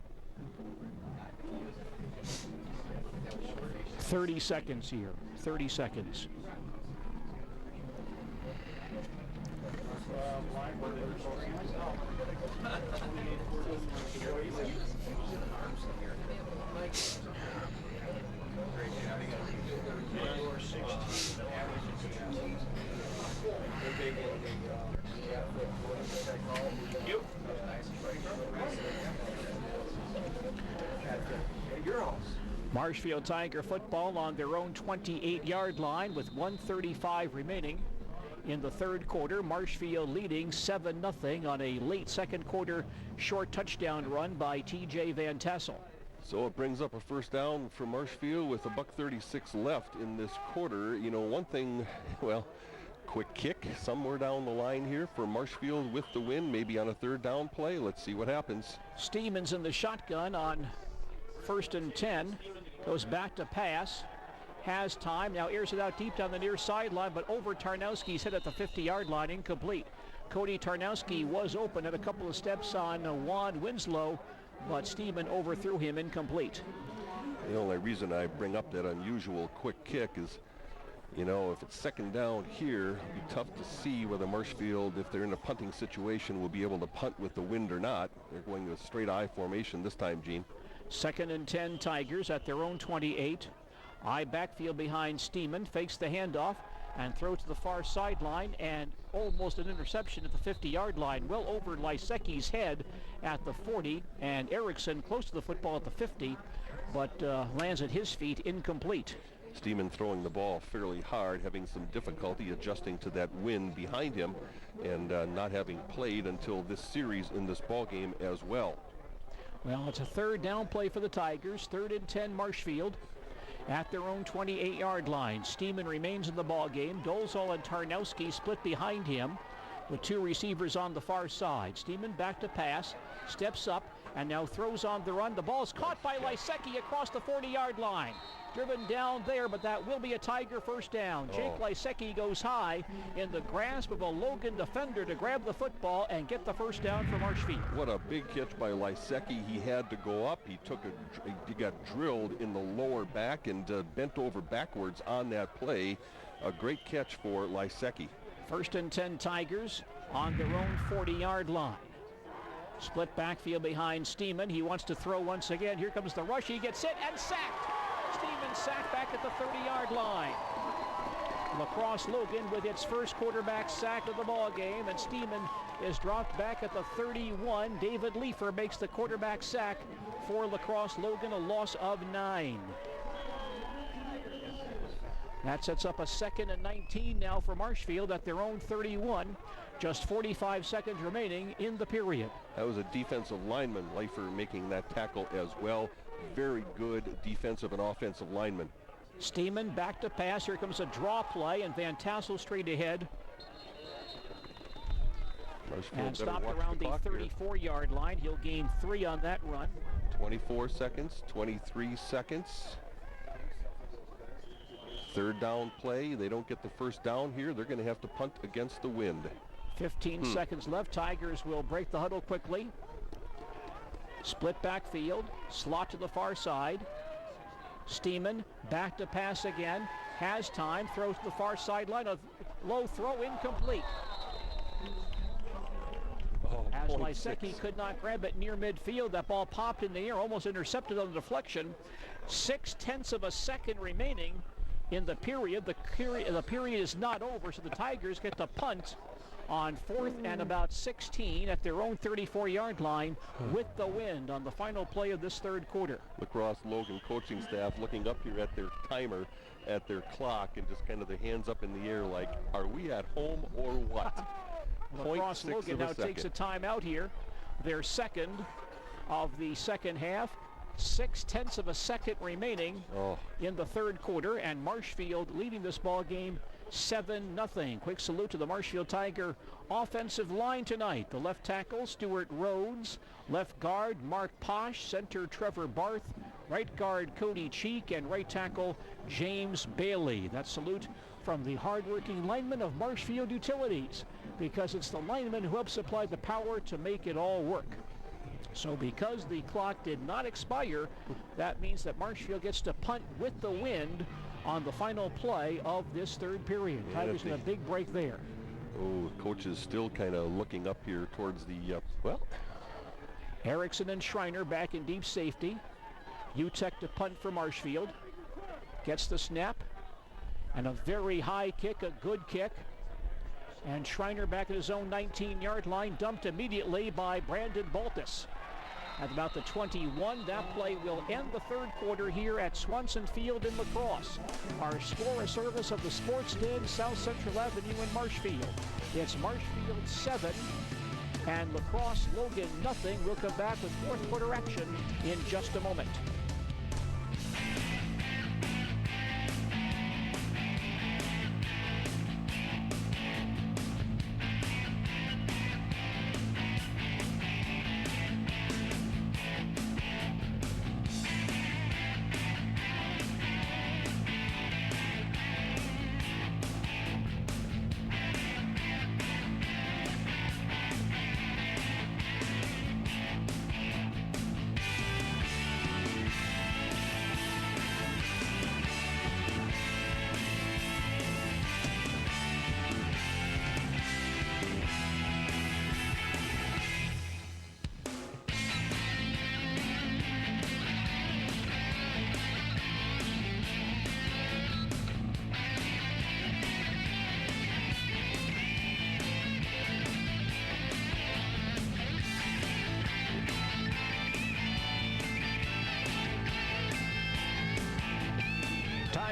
30 seconds here. 30 seconds. Marshfield Tiger football on their own 28-yard line with 1:35 remaining in the 3rd quarter. Marshfield leading 7-0 on a late 2nd quarter short touchdown run by TJ Van Tassel. So it brings up a 1st down for Marshfield with $1:36 left in this quarter. You know, one thing, well, quick kick somewhere down the line here for Marshfield with the win, maybe on a third down play. Let's see what happens. Steeman's in the shotgun on 1st and 10. Goes back to pass. Has time. Now airs it out deep down the near sideline, but over Tarnowski's head at the 50-yard line, incomplete. Cody Tarnowski was open at a couple of steps on Juan Winslow, but Steeman overthrew him, incomplete. The only reason I bring up that unusual quick kick is, you know, if it's second down here, it'd be tough to see whether Marshfield, if they're in a punting situation, will be able to punt with the wind or not. They're going to a straight I formation this time, Gene. 2nd and 10 Tigers at their own 28. I backfield behind Steeman, fakes the handoff and throws to the far sideline, and almost an interception at the 50-yard line, well over Lysecki's head at the 40, and Erickson close to the football at the 50, but lands at his feet, incomplete. Steeman throwing the ball fairly hard, having some difficulty adjusting to that wind behind him, and not having played until this series in this ball game as well. Well, it's a third down play for the Tigers. 3rd and 10 Marshfield at their own 28-yard line. Steeman remains in the ball game. Dolezal and Tarnowski split behind him with 2 receivers on the far side. Steeman back to pass, steps up, and now throws on the run. The ball is caught by Lysecki across the 40-yard line. Driven down there, but that will be a Tiger first down. Jake Lysecki goes high in the grasp of a Logan defender to grab the football and get the first down for Marshfield. What a big catch by Lysecki. He had to go up. He got drilled in the lower back and bent over backwards on that play. A great catch for Lysecki. 1st and 10 Tigers on their own 40-yard line. Split backfield behind Steeman. He wants to throw once again. Here comes the rush. He gets hit and sacked. Steeman sacked back at the 30-yard line. Lacrosse Logan with its first quarterback sack of the ball game, and Steeman is dropped back at the 31. David Leifer makes the quarterback sack for Lacrosse Logan, a loss of 9. That sets up a 2nd and 19 now for Marshfield at their own 31. Just 45 seconds remaining in the period. That was a defensive lineman, Leifer, making that tackle as well. Very good defensive and offensive lineman. Steeman back to pass. Here comes a draw play, and Van Tassel straight ahead. And stopped around the 34-yard line. He'll gain 3 on that run. 24 seconds, 23 seconds. Third down play. They don't get the first down here. They're going to have to punt against the wind. 15 seconds left. Tigers will break the huddle quickly. Split backfield, slot to the far side. Steeman back to pass again, has time, throws to the far sideline, a low throw, incomplete. As Lysecki could not grab it near midfield, that ball popped in the air, almost intercepted on the deflection. 0.6 of a second remaining in the period. The period is not over, so the Tigers get to punt on 4th and about 16 at their own 34-yard line with the wind on the final play of this third quarter. Lacrosse Logan coaching staff looking up here at their timer, at their clock, and just kind of the hands up in the air like, are we at home or what? Lacrosse Logan now takes a timeout here. Their second of the second half. 0.6 of a second remaining in the third quarter, and Marshfield leading this ball game 7-0. Quick salute to the Marshfield Tiger offensive line tonight. The left tackle, Stuart Rhodes. Left guard, Mark Posh. Center, Trevor Barth. Right guard, Cody Cheek. And right tackle, James Bailey. That salute from the hardworking linemen of Marshfield Utilities, because it's the linemen who help supply the power to make it all work. So because the clock did not expire, that means that Marshfield gets to punt with the wind on the final play of this third period. Tigers in a big break there. Oh, coach is still kind of looking up here towards the, Erickson and Schreiner back in deep safety. Utek to punt for Marshfield. Gets the snap. And a very high kick, a good kick. And Schreiner back at his own 19-yard line, dumped immediately by Brandon Baltus. At about the 21, that play will end the third quarter here at Swanson Field in Lacrosse. Our score, a service of the Sports Den, South Central Avenue in Marshfield. It's Marshfield 7 and Lacrosse Logan 0. We'll come back with fourth quarter action in just a moment.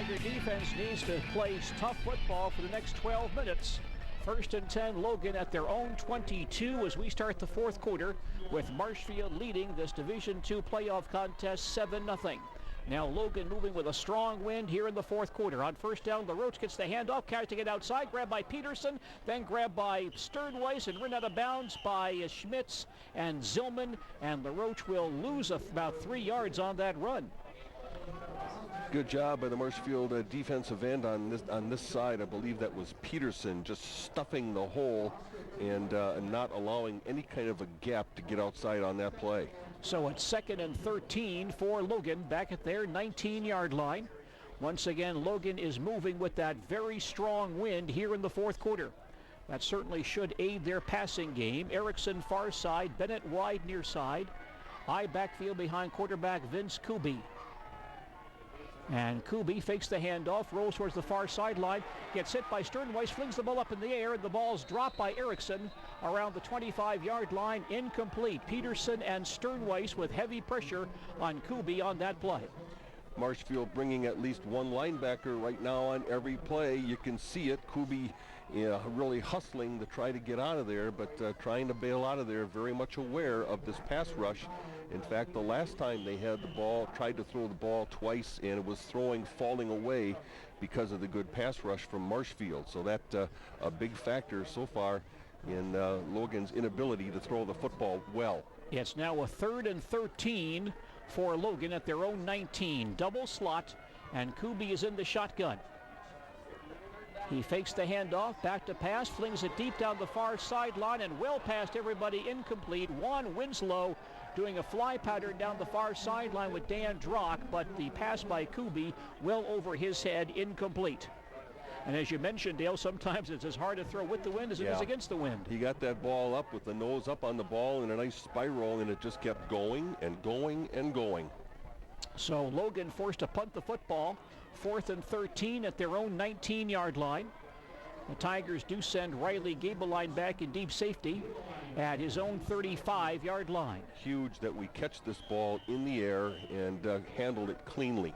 Tiger defense needs to play tough football for the next 12 minutes. 1st and 10, Logan at their own 22 as we start the fourth quarter, with Marshfield leading this Division II playoff contest 7-0. Now Logan moving with a strong wind here in the fourth quarter. On first down, LaRoche gets the handoff, carries to get outside, grabbed by Peterson, then grabbed by Sternweiss and run out of bounds by Schmitz and Zillman, and LaRoche will lose about 3 yards on that run. Good job by the Marshfield defensive end on this side. I believe that was Peterson, just stuffing the hole and not allowing any kind of a gap to get outside on that play. So it's 2nd and 13 for Logan back at their 19-yard line. Once again, Logan is moving with that very strong wind here in the fourth quarter. That certainly should aid their passing game. Erickson far side, Bennett wide near side. I backfield behind quarterback Vince Kuby. And Kuby fakes the handoff, rolls towards the far sideline, gets hit by Sternweiss, flings the ball up in the air, and the ball's dropped by Erickson around the 25-yard line, incomplete. Peterson and Sternweiss with heavy pressure on Kuby on that play. Marshfield bringing at least one linebacker right now on every play. You can see it. Kuby really hustling to try to get out of there, but trying to bail out of there, very much aware of this pass rush. In fact, the last time they had the ball, tried to throw the ball twice, and it was falling away because of the good pass rush from Marshfield. So that's a big factor so far in Logan's inability to throw the football well. It's now a 3rd and 13 for Logan at their own 19. Double slot, and Kuby is in the shotgun. He fakes the handoff, back to pass, flings it deep down the far sideline and well past everybody, incomplete. Juan Winslow doing a fly pattern down the far sideline with Dan Drock, but the pass by Kuby well over his head, incomplete. And as you mentioned, Dale, sometimes it's as hard to throw with the wind as it is against the wind. He got that ball up with the nose up on the ball in a nice spiral, and it just kept going and going and going. So Logan forced to punt the football. 4th and 13 at their own 19-yard line. The Tigers do send Riley Gabeline back in deep safety at his own 35-yard line. Huge that we catch this ball in the air and handled it cleanly.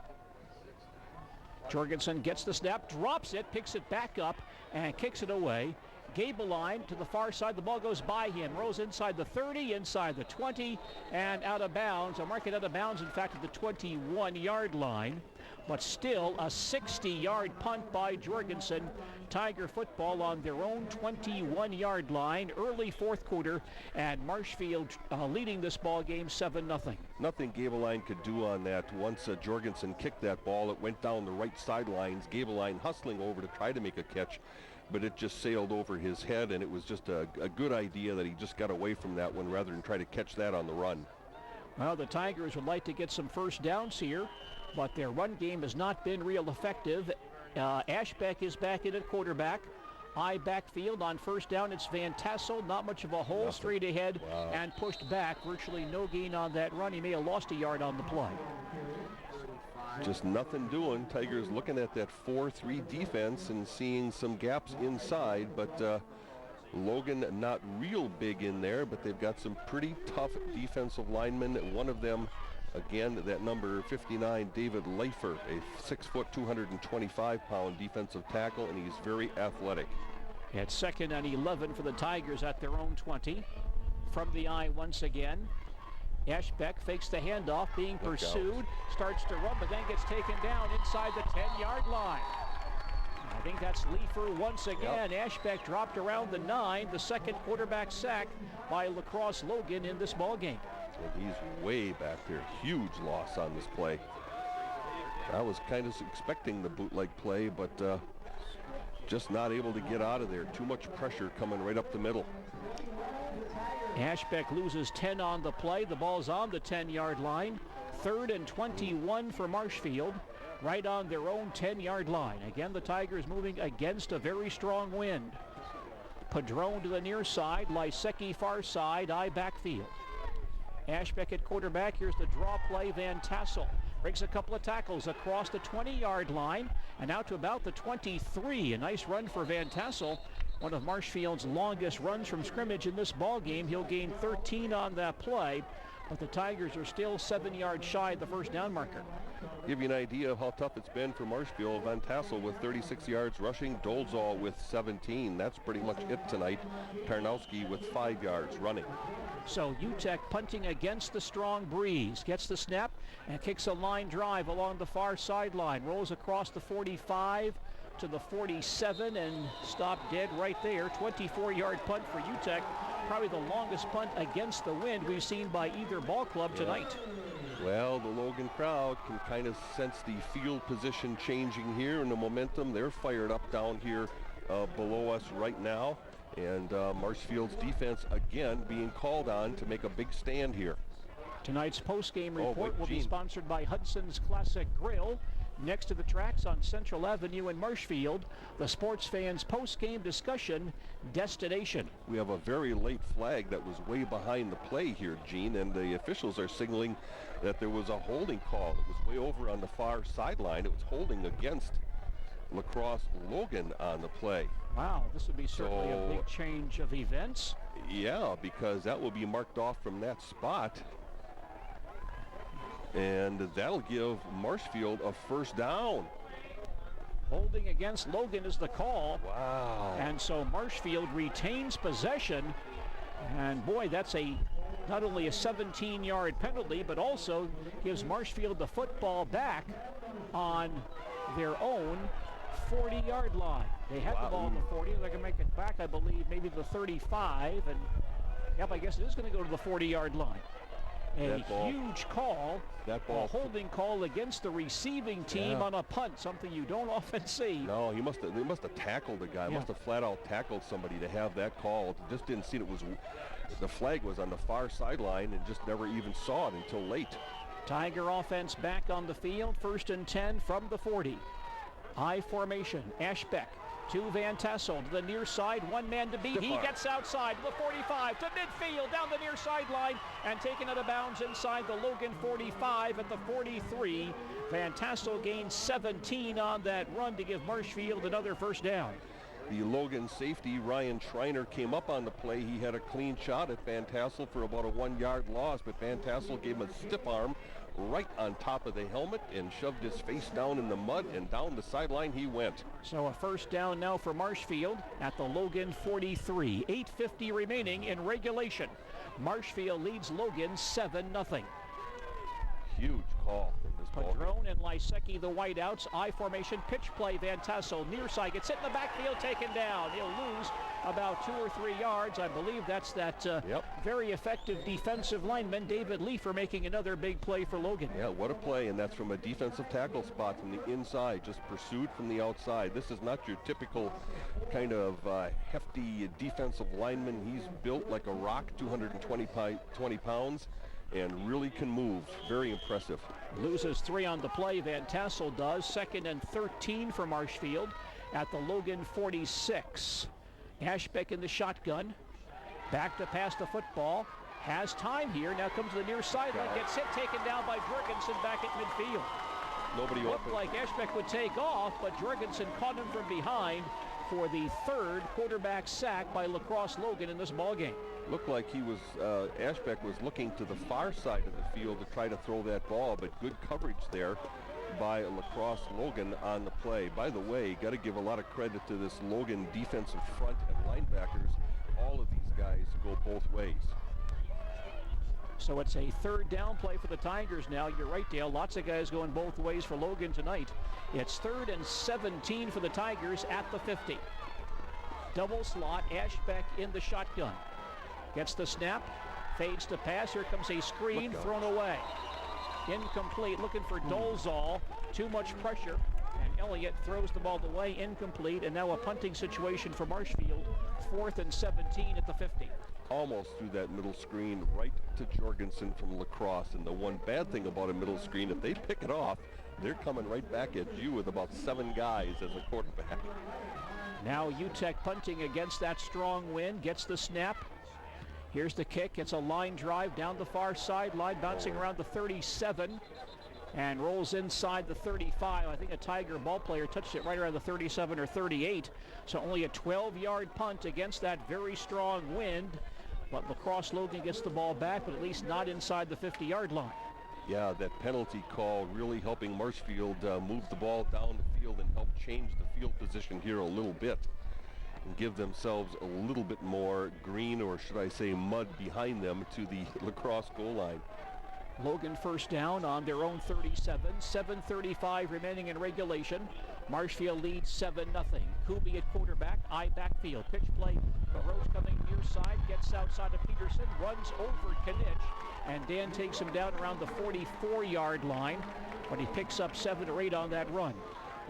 Jorgensen gets the snap, drops it, picks it back up, and kicks it away. Gabeline to the far side. The ball goes by him, rolls inside the 30, inside the 20, and out of bounds. I'll mark it out of bounds, in fact, at the 21-yard line. But still a 60-yard punt by Jorgensen. Tiger football on their own 21-yard line, early fourth quarter, and Marshfield leading this ball game 7-0. Nothing Gabeline could do on that. Once Jorgensen kicked that ball, it went down the right sidelines. Gabeline hustling over to try to make a catch, but it just sailed over his head, and it was just a good idea that he just got away from that one rather than try to catch that on the run. Well, the Tigers would like to get some first downs here, but their run game has not been real effective. Ashbeck is back in at quarterback. High backfield on first down. It's Van Tassel. Not much of a hole. Straight ahead and pushed back. Virtually no gain on that run. He may have lost a yard on the play. Just nothing doing. Tigers looking at that 4-3 defense and seeing some gaps inside, but Logan not real big in there, but they've got some pretty tough defensive linemen. One of them, again, that number 59, David Leifer, a 6 foot, 225-pound defensive tackle, and he's very athletic. It's 2nd and 11 for the Tigers at their own 20. From the eye once again. Ashbeck fakes the handoff, being pursued, starts to run, but then gets taken down inside the 10-yard line. I think that's Leifer once again. Ashbeck dropped around the 9, the second quarterback sack by Lacrosse Logan in this ball game. And he's way back there. Huge loss on this play. I was kind of expecting the bootleg play, but just not able to get out of there. Too much pressure coming right up the middle. Ashbeck loses 10 on the play. The ball's on the 10-yard line. 3rd and 21 for Marshfield, right on their own 10-yard line. Again, the Tigers moving against a very strong wind. Padrone to the near side, Lysecki far side, I backfield. Ashbeck at quarterback. Here's the draw play. Van Tassel breaks a couple of tackles across the 20-yard line and out to about the 23. A nice run for Van Tassel. One of Marshfield's longest runs from scrimmage in this ball game. He'll gain 13 on that play, but the Tigers are still 7 yards shy of the first down marker. Give you an idea of how tough it's been for Marshfield. Van Tassel with 36 yards rushing, Dolezal with 17. That's pretty much it tonight. Tarnowski with 5 yards running. So UTEC punting against the strong breeze. Gets the snap and kicks a line drive along the far sideline. Rolls across the 45 to the 47 and stopped dead right there. 24-yard punt for UTEC. Probably the longest punt against the wind we've seen by either ball club tonight. Well, the Logan crowd can kind of sense the field position changing here and the momentum. They're fired up down here below us right now. And Marshfield's defense again being called on to make a big stand here. Tonight's post-game report will be sponsored by Hudson's Classic Grill. Next to the tracks on Central Avenue in Marshfield, the sports fans' post-game discussion destination. We have a very late flag that was way behind the play here, Gene, and the officials are signaling that there was a holding call. It was way over on the far sideline. It was holding against Lacrosse Logan on the play. Wow, this would be certainly a big change of events. Yeah, because that will be marked off from that spot. And that'll give Marshfield a first down. Holding against Logan is the call. Wow. And so Marshfield retains possession. And boy, that's not only a 17-yard penalty, but also gives Marshfield the football back on their own 40-yard line. They had the ball on the 40. They're going to make it back, I believe, maybe the 35. And, yep, I guess it is going to go to the 40-yard line. A huge call, a holding call against the receiving team on a punt, something you don't often see. No, they must have tackled the guy. Must have flat out tackled somebody to have that called. Just didn't see it. The flag was on the far sideline and just never even saw it until late. Tiger offense back on the field, 1st and 10 from the 40. I formation, Ashbeck to Van Tassel to the near side, one man to beat. He gets outside to the 45 to midfield down the near sideline and taken out of bounds inside the Logan 45 at the 43. Van Tassel gains 17 on that run to give Marshfield another first down. The Logan safety, Ryan Schreiner, came up on the play. He had a clean shot at Van Tassel for about a 1-yard loss, but Van Tassel gave him a stiff arm right on top of the helmet and shoved his face down in the mud, and down the sideline he went. So a first down now for Marshfield at the Logan 43. 8:50 remaining in regulation. Marshfield leads Logan 7-0. Huge call in this ball game. Padron and Lysecki, the wideouts. I formation, pitch play. Van Tassel near side gets hit in the backfield, taken down. He'll lose about 2 or 3 yards. I believe that's that very effective defensive lineman, David Leifer, making another big play for Logan. Yeah, what a play, and that's from a defensive tackle spot from the inside, just pursued from the outside. This is not your typical kind of hefty defensive lineman. He's built like a rock, 220 pounds, and really can move. Very impressive. Loses 3 on the play, Van Tassel does. 2nd and 13 for Marshfield at the Logan 46. Ashbeck in the shotgun. Back to pass the football. Has time here. Now comes to the near sideline. Gets hit, taken down by Jorgensen back at midfield. Nobody looked like Ashbeck would take off, but Jorgensen caught him from behind for the 3rd quarterback sack by Lacrosse Logan in this ballgame. Looked like he was, Ashbeck was looking to the far side of the field to try to throw that ball, but good coverage there by Lacrosse Logan on the play. By the way, got to give a lot of credit to this Logan defensive front and linebackers. All of these guys go both ways. So it's a 3rd down play for the Tigers now. You're right, Dale. Lots of guys going both ways for Logan tonight. It's 3rd and 17 for the Tigers at the 50. Double slot, Ashbeck in the shotgun. Gets the snap, fades to pass. Here comes a screen, thrown away. Incomplete, looking for Dolezal. Too much pressure, and Elliott throws the ball away, incomplete, and now a punting situation for Marshfield. 4th and 17 at the 50. Almost threw that middle screen right to Jorgensen from Lacrosse. And the one bad thing about a middle screen, if they pick it off, they're coming right back at you with about 7 guys as a quarterback. Now UTEC punting against that strong wind, gets the snap. Here's the kick. It's a line drive down the far sideline, bouncing around the 37 and rolls inside the 35. I think a Tiger ball player touched it right around the 37 or 38. So only a 12-yard punt against that very strong wind. But Lacrosse Logan gets the ball back, but at least not inside the 50-yard line. Yeah, that penalty call really helping Marshfield move the ball down the field and help change the field position here a little bit and give themselves a little bit more green, or should I say mud, behind them to the Lacrosse goal line. Logan first down on their own 37, 7:35 remaining in regulation. Marshfield leads 7-0. Kubi at quarterback, I backfield. Pitch play, LaRoche coming near side, gets outside of Peterson, runs over Knitsch, and Dan takes him down around the 44-yard line, but he picks up 7 or 8 on that run.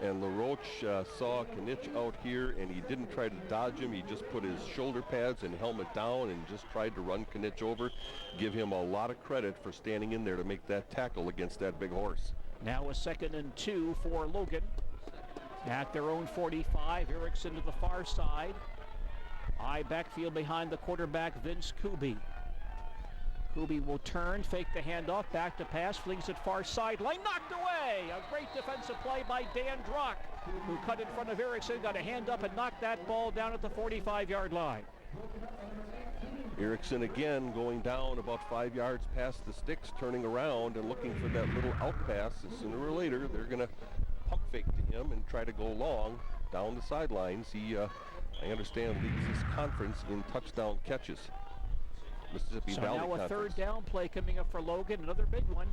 And LaRoche saw Knitsch out here, and he didn't try to dodge him. He just put his shoulder pads and helmet down and just tried to run Knitsch over. Give him a lot of credit for standing in there to make that tackle against that big horse. Now a 2nd and 2 for Logan. At their own 45, Erickson to the far side. I backfield behind the quarterback, Vince Kubi. Kubi will turn, fake the handoff, back to pass, flings it far sideline, knocked away! A great defensive play by Dan Drock, who cut in front of Erickson, got a hand up and knocked that ball down at the 45-yard line. Erickson again going down about 5 yards past the sticks, turning around and looking for that little out pass. Sooner or later, they're going to pump fake to him and try to go long down the sidelines. He, I understand, leads this conference in touchdown catches. Mississippi Valley now a Conference. 3rd down play coming up for Logan, another big one.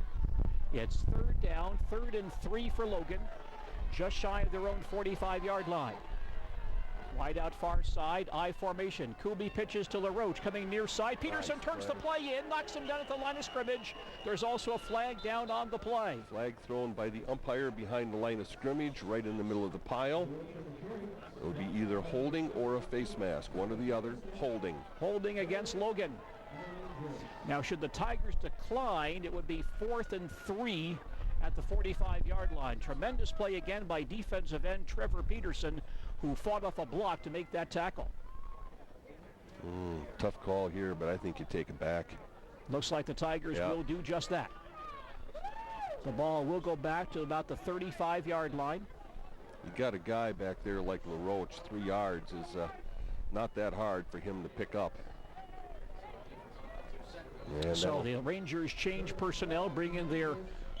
It's 3rd down, 3rd and 3 for Logan, just shy of their own 45-yard line. Wide out far side, I formation. Kubi pitches to LaRoche, coming near side. Peterson turns the play in, knocks him down at the line of scrimmage. There's also a flag down on the play. Flag thrown by the umpire behind the line of scrimmage, right in the middle of the pile. It would be either holding or a face mask, one or the other. Holding. Holding against Logan. Now, should the Tigers decline, it would be 4th and 3 at the 45-yard line. Tremendous play again by defensive end Trevor Peterson, who fought off a block to make that tackle. Tough call here, but I think you take it back. Looks like the Tigers will do just that. The ball will go back to about the 35-yard line. You got a guy back there like LaRoche. 3 yards is not that hard for him to pick up. And so the Rangers change personnel, bring in their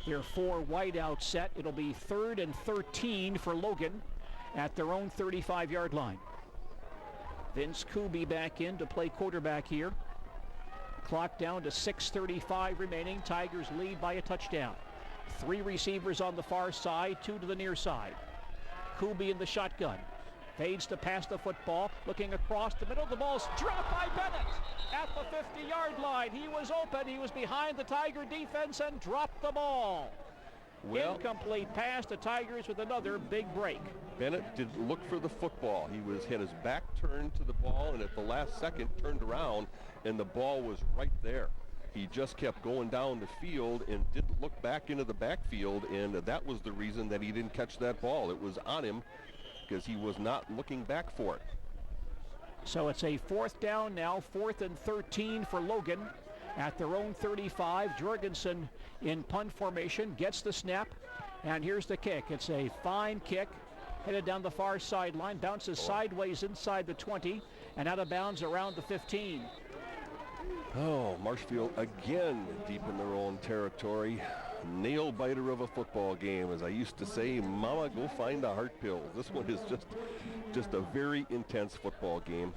4 wideout set. It'll be 3rd and 13 for Logan at their own 35-yard line. Vince Kubi back in to play quarterback here. Clock down to 6:35 remaining. Tigers lead by a touchdown. 3 receivers on the far side, 2 to the near side. Kubi in the shotgun. Fades to pass the football, looking across the middle. The ball's dropped by Bennett at the 50-yard line. He was open. He was behind the Tiger defense and dropped the ball. Well, incomplete pass. The Tigers with another big break. Bennett didn't look for the football. He had his back turned to the ball, and at the last second turned around, and the ball was right there. He just kept going down the field and didn't look back into the backfield, and that was the reason that he didn't catch that ball. It was on him because he was not looking back for it. So it's a 4th down now, 4th and 13 for Logan at their own 35. Jorgensen in punt formation, gets the snap, and here's the kick. It's a fine kick, headed down the far sideline, bounces sideways inside the 20 and out of bounds around the 15. Oh, Marshfield again deep in their own territory. Nail biter of a football game. As I used to say, Mama, go find a heart pill. This one is just a very intense football game.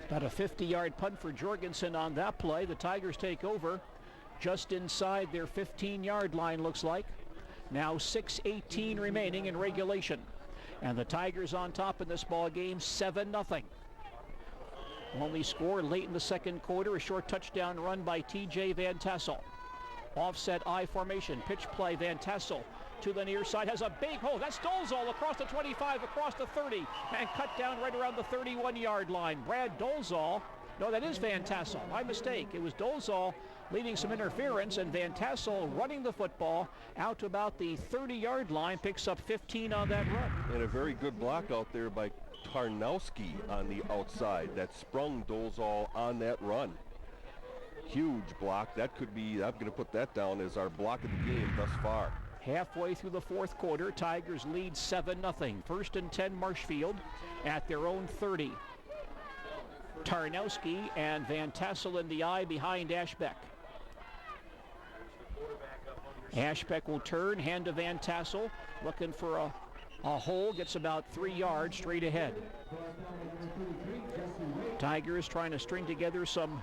About a 50-yard punt for Jorgensen on that play. The Tigers take over just inside their 15-yard line, looks like. Now 6:18 remaining in regulation. And the Tigers on top in this ball game, 7-0. Only score late in the 2nd quarter, a short touchdown run by T.J. Van Tassel. Offset I formation, pitch play, Van Tassel to the near side, has a big hole. That's Dolezal across the 25, across the 30, and cut down right around the 31-yard line. Brad Dolezal, no, that is Van Tassel, my mistake. It was Dolezal leading some interference, and Van Tassel running the football out to about the 30-yard line, picks up 15 on that run. And a very good block out there by Tarnowski on the outside that sprung Dolezal on that run. Huge block. That could be, I'm going to put that down as our block of the game thus far. Halfway through the 4th quarter, Tigers lead 7-0. 1st and 10 Marshfield at their own 30. Tarnowski and Van Tassel in the eye behind Ashbeck. Ashbeck will turn, hand to Van Tassel, looking for a hole, gets about 3 yards straight ahead. Tigers trying to string together some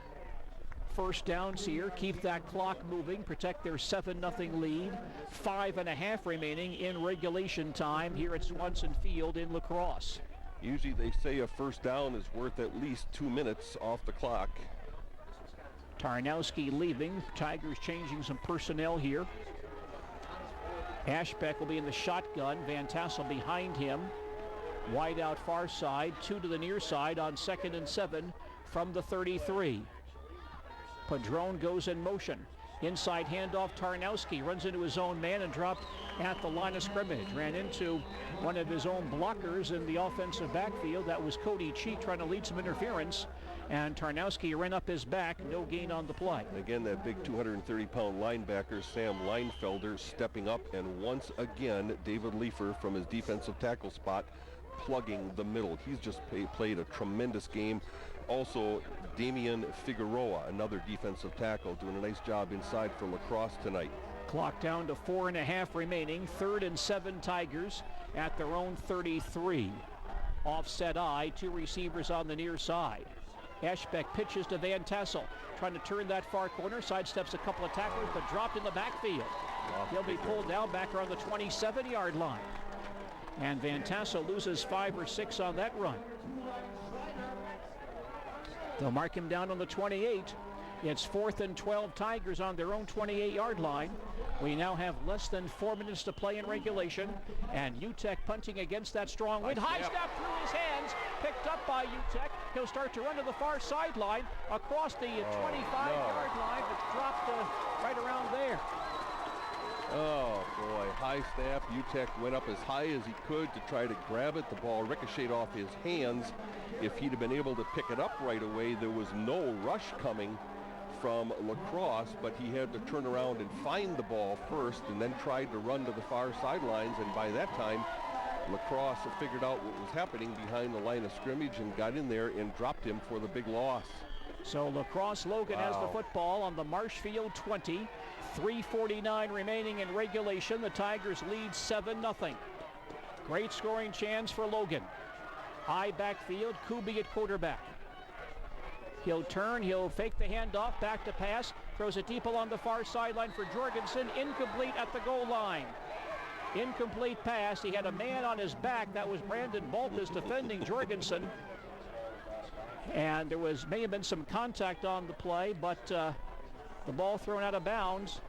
first downs here, keep that clock moving, protect their 7-0 lead. 5.5 remaining in regulation time here at Swanson Field in La Crosse. Usually they say a first down is worth at least 2 minutes off the clock. Tarnowski leaving, Tigers changing some personnel here. Ashbeck will be in the shotgun, Van Tassel behind him. Wide out far side, 2 to the near side on 2nd and 7 from the 33. Padron goes in motion. Inside handoff, Tarnowski runs into his own man and dropped at the line of scrimmage. Ran into one of his own blockers in the offensive backfield. That was Cody Cheek trying to lead some interference. And Tarnowski ran up his back, no gain on the play. Again, that big 230-pound linebacker, Sam Leinfelder, stepping up. And once again, David Leifer from his defensive tackle spot, plugging the middle. He's just played a tremendous game. Also, Damian Figueroa, another defensive tackle, doing a nice job inside for La Crosse tonight. Clock down to 4.5 remaining. 3rd and 7 Tigers at their own 33. Offset eye, 2 receivers on the near side. Ashbeck pitches to Van Tassel, trying to turn that far corner, sidesteps a couple of tacklers, but dropped in the backfield. He'll be pulled down back around the 27-yard line. And Van Tassel loses 5 or 6 on that run. They'll mark him down on the 28. It's 4th and 12 Tigers on their own 28-yard line. We now have less than 4 minutes to play in regulation. And UTEC punting against that strong wind. High snap through his hands, picked up by UTEC. He'll start to run to the far sideline across the 25-yard line, but dropped right around there. Oh boy, high snap. UTEC went up as high as he could to try to grab it. The ball ricocheted off his hands. If he'd have been able to pick it up right away, there was no rush coming from La Crosse, but he had to turn around and find the ball first and then tried to run to the far sidelines. And by that time, La Crosse figured out what was happening behind the line of scrimmage and got in there and dropped him for the big loss. So La Crosse Logan has the football on the Marshfield 20. 3:49 remaining in regulation. The Tigers lead 7-0. Great scoring chance for Logan. High backfield, Kubi at quarterback. He'll turn, he'll fake the handoff, back to pass, throws it deep along the far sideline for Jorgensen, incomplete at the goal line. Incomplete pass, he had a man on his back, that was Brandon Baltus defending Jorgensen. And there may have been some contact on the play, but the ball thrown out of bounds.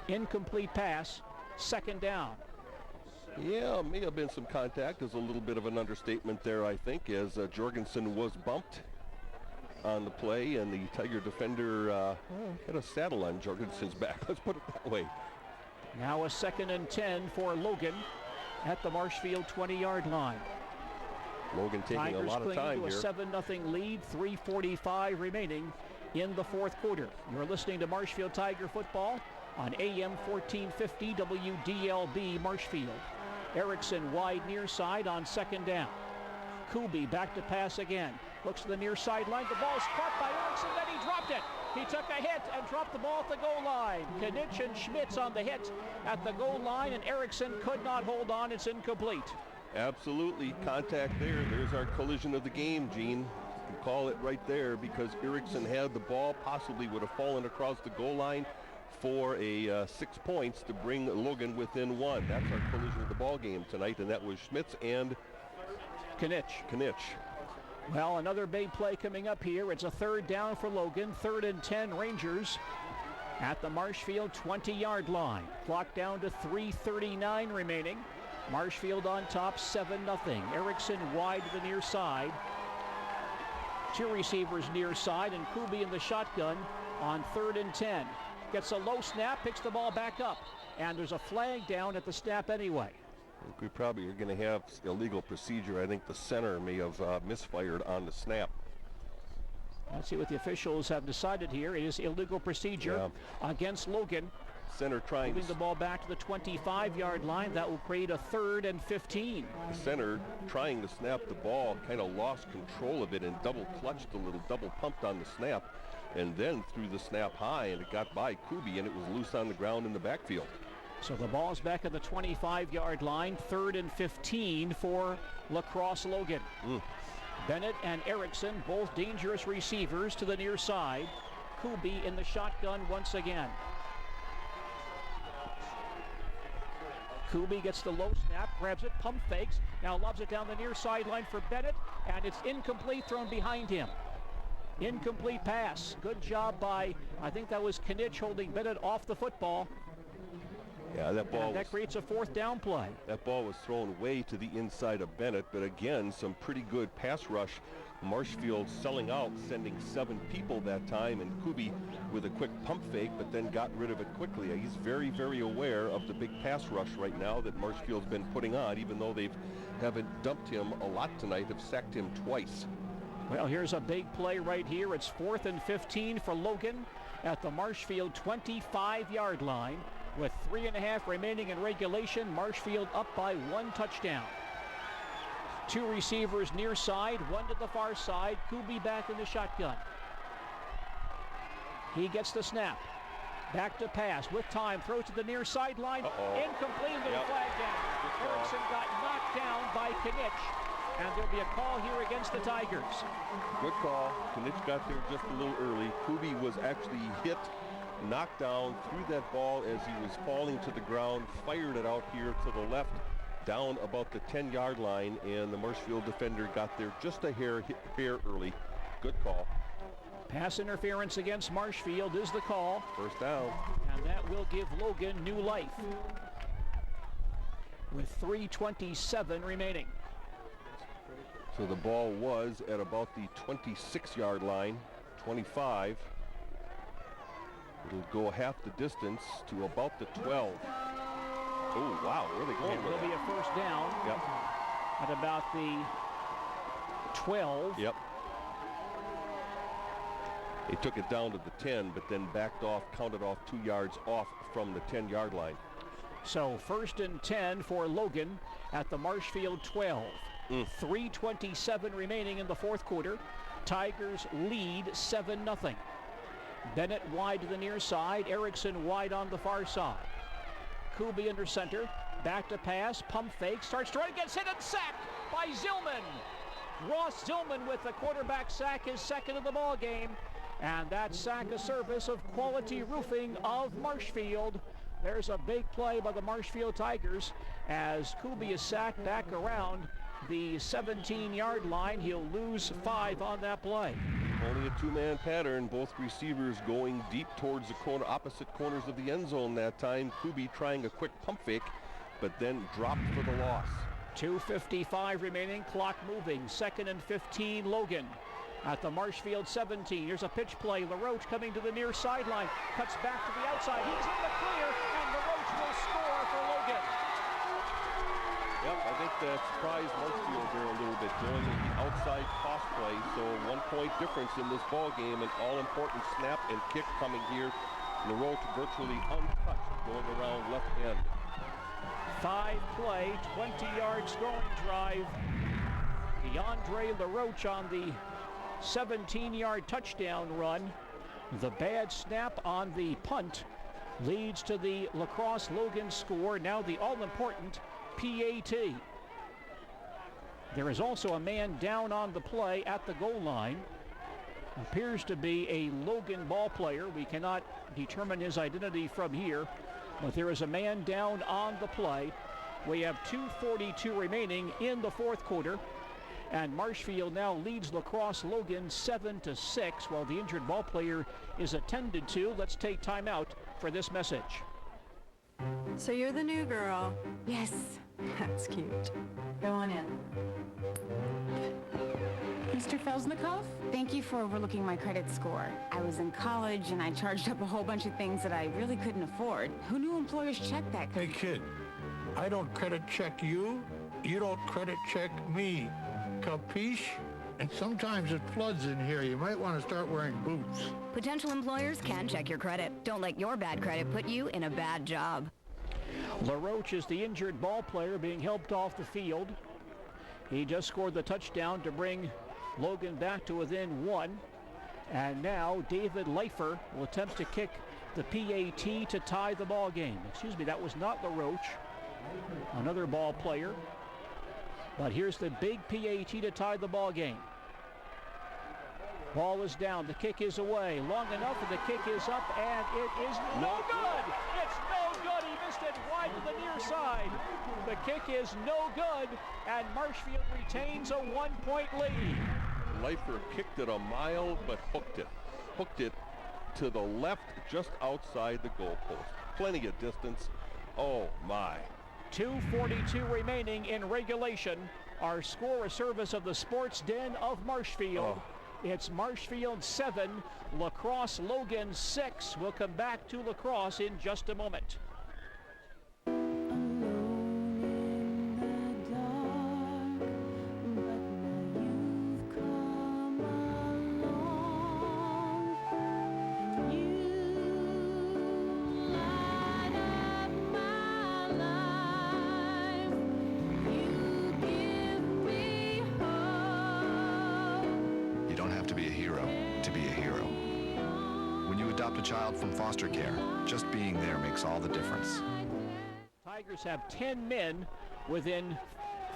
Incomplete pass, 2nd down. Yeah, may have been some contact. There's a little bit of an understatement there, I think, as Jorgensen was bumped on the play, and the Tiger defender had a saddle on Jorgensen's back. Let's put it that way. Now a 2nd and 10 for Logan at the Marshfield 20-yard line. Logan taking Tigers a lot of time to here. A 7-0 lead, 3:45 remaining in the 4th quarter. You're listening to Marshfield Tiger football on AM 1450 WDLB Marshfield. Erickson wide near side on 2nd down. Kubi back to pass again. Looks to the near sideline. The ball's caught by Erickson, then he dropped it. He took a hit and dropped the ball at the goal line. Knitsch and Schmitz on the hit at the goal line, and Erickson could not hold on. It's incomplete. Absolutely, contact there. There's our collision of the game, Gene. You can call it right there because Erickson had the ball, possibly would have fallen across the goal line for a 6 points to bring Logan within 1. That's our collision of the ball game tonight, and that was Schmitz and Knitsch. Well, another big play coming up here. It's a 3rd down for Logan, 3rd and 10 Rangers at the Marshfield 20-yard line. Clock down to 3:39 remaining. Marshfield on top, 7-0. Erickson wide to the near side. 2 receivers near side, and Kubi in the shotgun on 3rd and 10. Gets a low snap, picks the ball back up, and there's a flag down at the snap anyway. I think we probably are going to have illegal procedure. I think the center may have misfired on the snap. Let's see what the officials have decided here. It is illegal procedure against Logan. Center trying moving the ball back to the 25-yard line. That will create a 3rd and 15. The center trying to snap the ball kind of lost control of it and double clutched a little, double pumped on the snap. and then threw the snap high, and it got by Kubi, and it was loose on the ground in the backfield. So the ball's back at the 25-yard line, 3rd and 15 for Lacrosse Logan. Bennett and Erickson, both dangerous receivers to the near side. Kubi in the shotgun once again. Kubi gets the low snap, grabs it, pump fakes, now lobs it down the near sideline for Bennett, and it's incomplete, thrown behind him. Incomplete pass. Good job by, I think that was Knitsch, holding Bennett off the football. Yeah, that creates a 4th down play. That ball was thrown way to the inside of Bennett, but again, some pretty good pass rush. Marshfield selling out, sending 7 people that time, and Kubi with a quick pump fake, but then got rid of it quickly. He's very, very aware of the big pass rush right now that Marshfield's been putting on, even though they haven't dumped him a lot tonight, have sacked him twice. Well, here's a big play right here. It's 4th and 15 for Logan at the Marshfield 25-yard line. With 3.5 remaining in regulation, Marshfield up by 1 touchdown. 2 receivers near side, 1 to the far side. Kubi back in the shotgun. He gets the snap. Back to pass with time, throws to the near sideline. Incomplete, and the flag down. Erickson got knocked down by Knitsch, and there'll be a call here against the Tigers. Good call. Knitsch got there just a little early. Kubi was actually hit, knocked down, threw that ball as he was falling to the ground, fired it out here to the left, down about the 10-yard line, and the Marshfield defender got there just a hair early. Good call. Pass interference against Marshfield is the call. 1st down. And that will give Logan new life. With 3:27 remaining. So the ball was at about the 26-yard line, 25. It'll go half the distance to about the 12. Oh, wow, where are they going? It will be a 1st down. Yep. At about the 12. Yep. They took it down to the 10, but then backed off, counted off 2 yards off from the 10-yard line. So 1st and 10 for Logan at the Marshfield 12. 3:27 remaining in the 4th quarter. Tigers lead 7-0. Bennett wide to the near side. Erickson wide on the far side. Kubi under center. Back to pass. Pump fake. Starts throwing. Gets hit and sacked by Zillman. Ross Zillman with the quarterback sack, his 2nd of the ball game. And that sack a service of Quality Roofing of Marshfield. There's a big play by the Marshfield Tigers as Kubi is sacked back around the 17-yard line. He'll lose 5 on that play. Only a 2-man pattern, both receivers going deep towards the opposite corners of the end zone that time. Kubi trying a quick pump fake, but then dropped for the loss. 2:55 remaining, clock moving. 2nd and 15, Logan at the Marshfield 17. Here's a pitch play. LaRoche coming to the near sideline, cuts back to the outside. He's in the clear, and LaRoche will score for Logan. Yep, I think that surprised Marshfield there a little bit, going with the outside toss play. So 1-point difference in this ball game, an all-important snap and kick coming here. LaRoche virtually untouched, going around left end. 5-play, 20-yard scoring drive. DeAndre LaRoche on the 17-yard touchdown run. The bad snap on the punt leads to the Lacrosse Logan score. Now the all-important PAT. There is also a man down on the play at the goal line. Appears to be a Logan ball player. We cannot determine his identity from here, but there is a man down on the play. We have 2:42 remaining in the 4th quarter, and Marshfield now leads Lacrosse Logan 7-6 while the injured ball player is attended to. Let's take time out for this message. So you're the new girl. Yes. That's cute. Go on in. Mr. Felsnikoff, thank you for overlooking my credit score. I was in college and I charged up a whole bunch of things that I really couldn't afford. Who knew employers check that? Hey kid, I don't credit check you. You don't credit check me. Capiche? And sometimes it floods in here. You might want to start wearing boots. Potential employers can check your credit. Don't let your bad credit put you in a bad job. LaRoche is the injured ball player being helped off the field. He just scored the touchdown to bring Logan back to within 1. And now David Leifer will attempt to kick the PAT to tie the ball game. Excuse me, that was not LaRoche, another ball player. But here's the big PAT to tie the ball game. Ball is down, the kick is away, long enough, and the kick is up, and it is no good. It's no good. He missed it wide to the near side. The kick is no good, and Marshfield retains a 1-point lead. Leifer kicked it a mile, but hooked it. Hooked it to the left, just outside the goalpost. Plenty of distance. Oh, my. 2:42 remaining in regulation. Our score, a service of the Sports Den of Marshfield. Oh. It's Marshfield 7, Lacrosse Logan 6. We'll come back to Lacrosse in just a moment. A child from foster care. Just being there makes all the difference. Tigers have 10 men within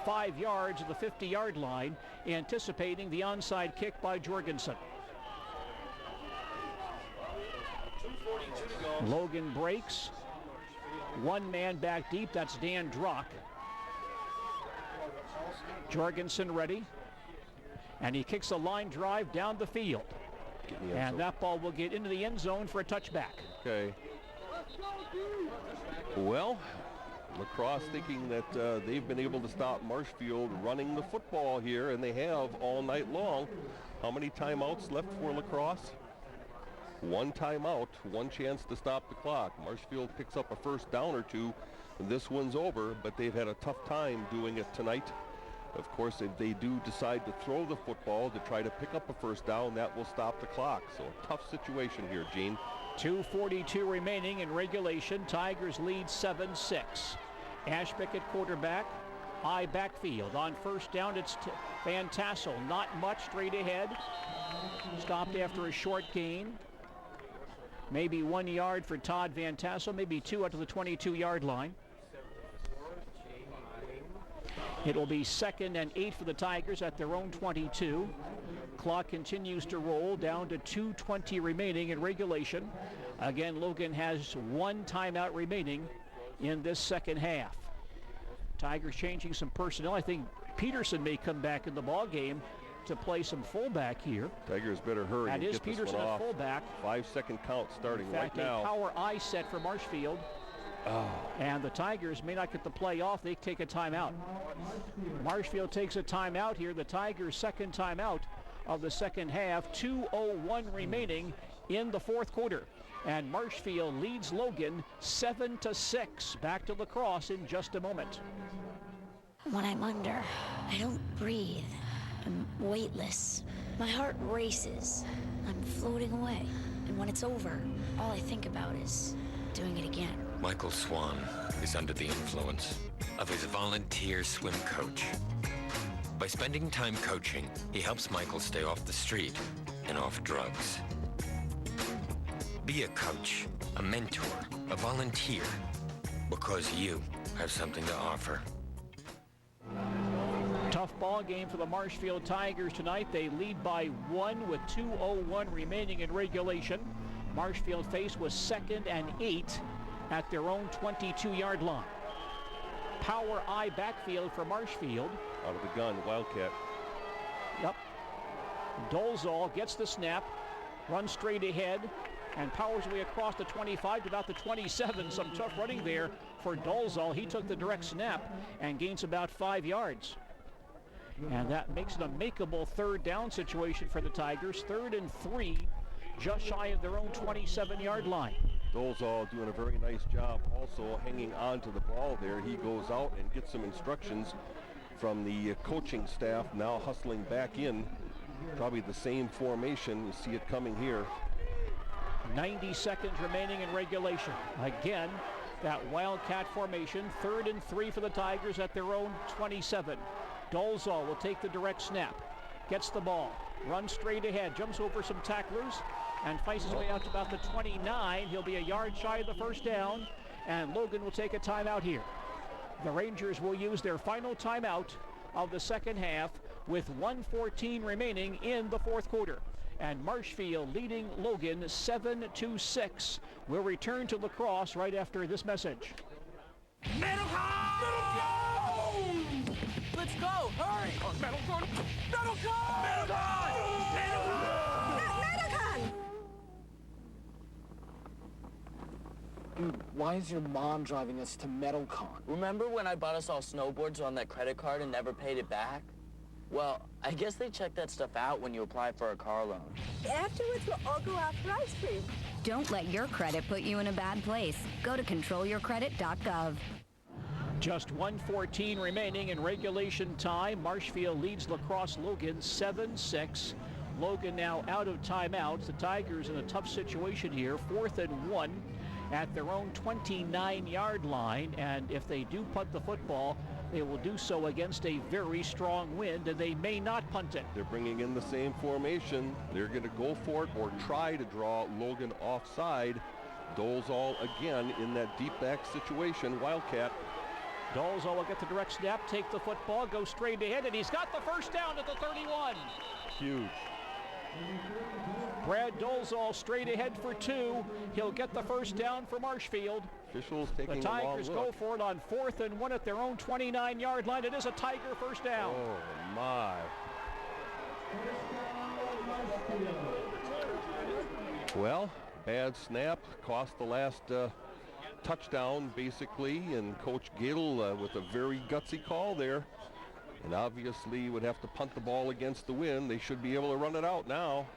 5 yards of the 50-yard line, anticipating the onside kick by Jorgensen. Logan breaks. One man back deep, that's Dan Drock. Jorgensen ready. And he kicks a line drive down the field. And that ball will get into the end zone for a touchback. Okay. Well, Lacrosse thinking that they've been able to stop Marshfield running the football here, and they have all night long. How many timeouts left for Lacrosse? One timeout, one chance to stop the clock. Marshfield picks up a first down or two. This one's over, but they've had a tough time doing it tonight. Of course, if they do decide to throw the football to try to pick up a first down, that will stop the clock. So a tough situation here, Gene. 2:42 remaining in regulation. Tigers lead 7-6. Ashbeck at quarterback. I backfield. On first down, it's Van Tassel. Not much, straight ahead. Stopped after a short gain. Maybe 1 yard for Todd Van Tassel, maybe 2 out to the 22-yard line. It will be 2nd and 8 for the Tigers at their own 22. Clock continues to roll down to 2:20 remaining in regulation. Again, Logan has one timeout remaining in this second half. Tigers changing some personnel. I think Peterson may come back in the ball game to play some fullback here. Tigers better hurry. That and is get Peterson this one off. at fullback. 5-second count starting right now. In fact, a power I set for Marshfield. Oh. And the Tigers may not get the play off. They take a timeout. Marshfield takes a timeout here. The Tigers' second timeout of the second half. 2:01 remaining in the fourth quarter. And Marshfield leads Logan 7-6. Back to Lacrosse in just a moment. When I'm under, I don't breathe. I'm weightless. My heart races. I'm floating away. And when it's over, all I think about is doing it again. Michael Swan is under the influence of his volunteer swim coach. By spending time coaching, he helps Michael stay off the street and off drugs. Be a coach, a mentor, a volunteer, because you have something to offer. Tough ball game for the Marshfield Tigers tonight. They lead by 1 with 2:01 remaining in regulation. Marshfield faced with 2nd and 8 at their own 22-yard line. Power I backfield for Marshfield. Out of the gun, Wildcat. Yep. Dolezal gets the snap, runs straight ahead, and powers away across the 25 to about the 27. Some tough running there for Dolezal. He took the direct snap and gains about 5 yards. And that makes it a makeable third down situation for the Tigers. 3rd and 3, just shy of their own 27-yard line. Dolezal doing a very nice job also hanging on to the ball there. He goes out and gets some instructions from the coaching staff, now hustling back in. Probably the same formation. You see it coming here. 90 seconds remaining in regulation. Again, that Wildcat formation. 3rd and 3 for the Tigers at their own 27. Dolezal will take the direct snap. Gets the ball. runs straight ahead, jumps over some tacklers, and fights his way out to about the 29. He'll be a yard shy of the first down, and Logan will take a timeout here. The Rangers will use their final timeout of the second half with 1:14 remaining in the fourth quarter. And Marshfield leading Logan 7-6. We'll return to La Crosse right after this message. Let's go! Hurry! Metalcon! Dude, why is your mom driving us to Metalcon? Remember when I bought us all snowboards on that credit card and never paid it back? Well, I guess they check that stuff out when you apply for a car loan. Afterwards, we'll all go out for ice cream. Don't let your credit put you in a bad place. Go to controlyourcredit.gov. Just 1:14 remaining in regulation time. Marshfield leads La Crosse Logan 7-6. Logan now out of timeouts. The Tigers in a tough situation here. 4th and 1 at their own 29-yard line. And if they do punt the football, they will do so against a very strong wind, and they may not punt it. They're bringing in the same formation. They're going to go for it or try to draw Logan offside. Dolezal again in that deep back situation. Wildcat. Dolezal will get the direct snap, take the football, go straight ahead, and he's got the first down at the 31. Huge. Brad Dolezal straight ahead for 2. He'll get the first down for Marshfield. Officials taking the a long Tigers look. go for it on 4th and 1 at their own 29-yard line. It is a Tiger first down. Oh, my. Well, bad snap. Cost the last touchdown, basically, and Coach Gadel with a very gutsy call there. And obviously would have to punt the ball against the wind. They should be able to run it out now.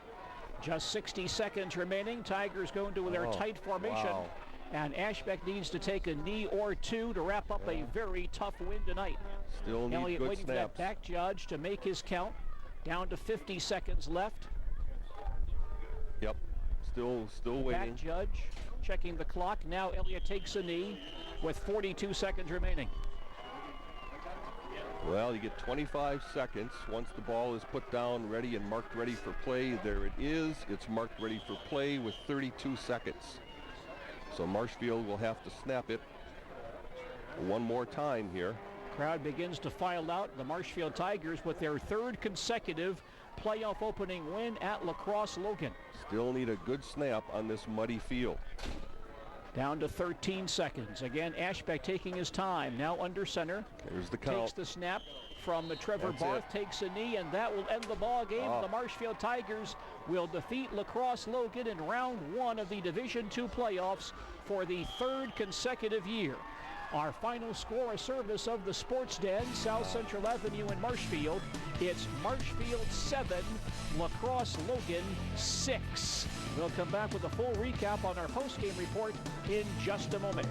Just 60 seconds remaining. Tigers go into their tight formation. Wow. And Ashbeck needs to take a knee or two to wrap up a very tough win tonight. Still need Elliott good waiting snaps. for that back judge to make his count. Down to 50 seconds left. Yep, still waiting. Back judge checking the clock. Now Elliott takes a knee with 42 seconds remaining. Well, you get 25 seconds once the ball is put down, ready and marked ready for play. There it is. It's marked ready for play with 32 seconds. So Marshfield will have to snap it one more time here. Crowd begins to file out. The Marshfield Tigers with their 3rd consecutive playoff opening win at La Crosse Logan. Still need a good snap on this muddy field. Down to 13 seconds. Again, Ashbeck taking his time. Now under center. There's the count. Takes the snap from Trevor That's Barth. it. Takes a knee, and that will end the ball game. Oh. The Marshfield Tigers will defeat La Crosse Logan in round 1 of the Division II playoffs for the 3rd consecutive year. Our final score, a service of the Sports Den, South Central Avenue in Marshfield. It's Marshfield 7, La Crosse Logan 6. We'll come back with a full recap on our post-game report in just a moment.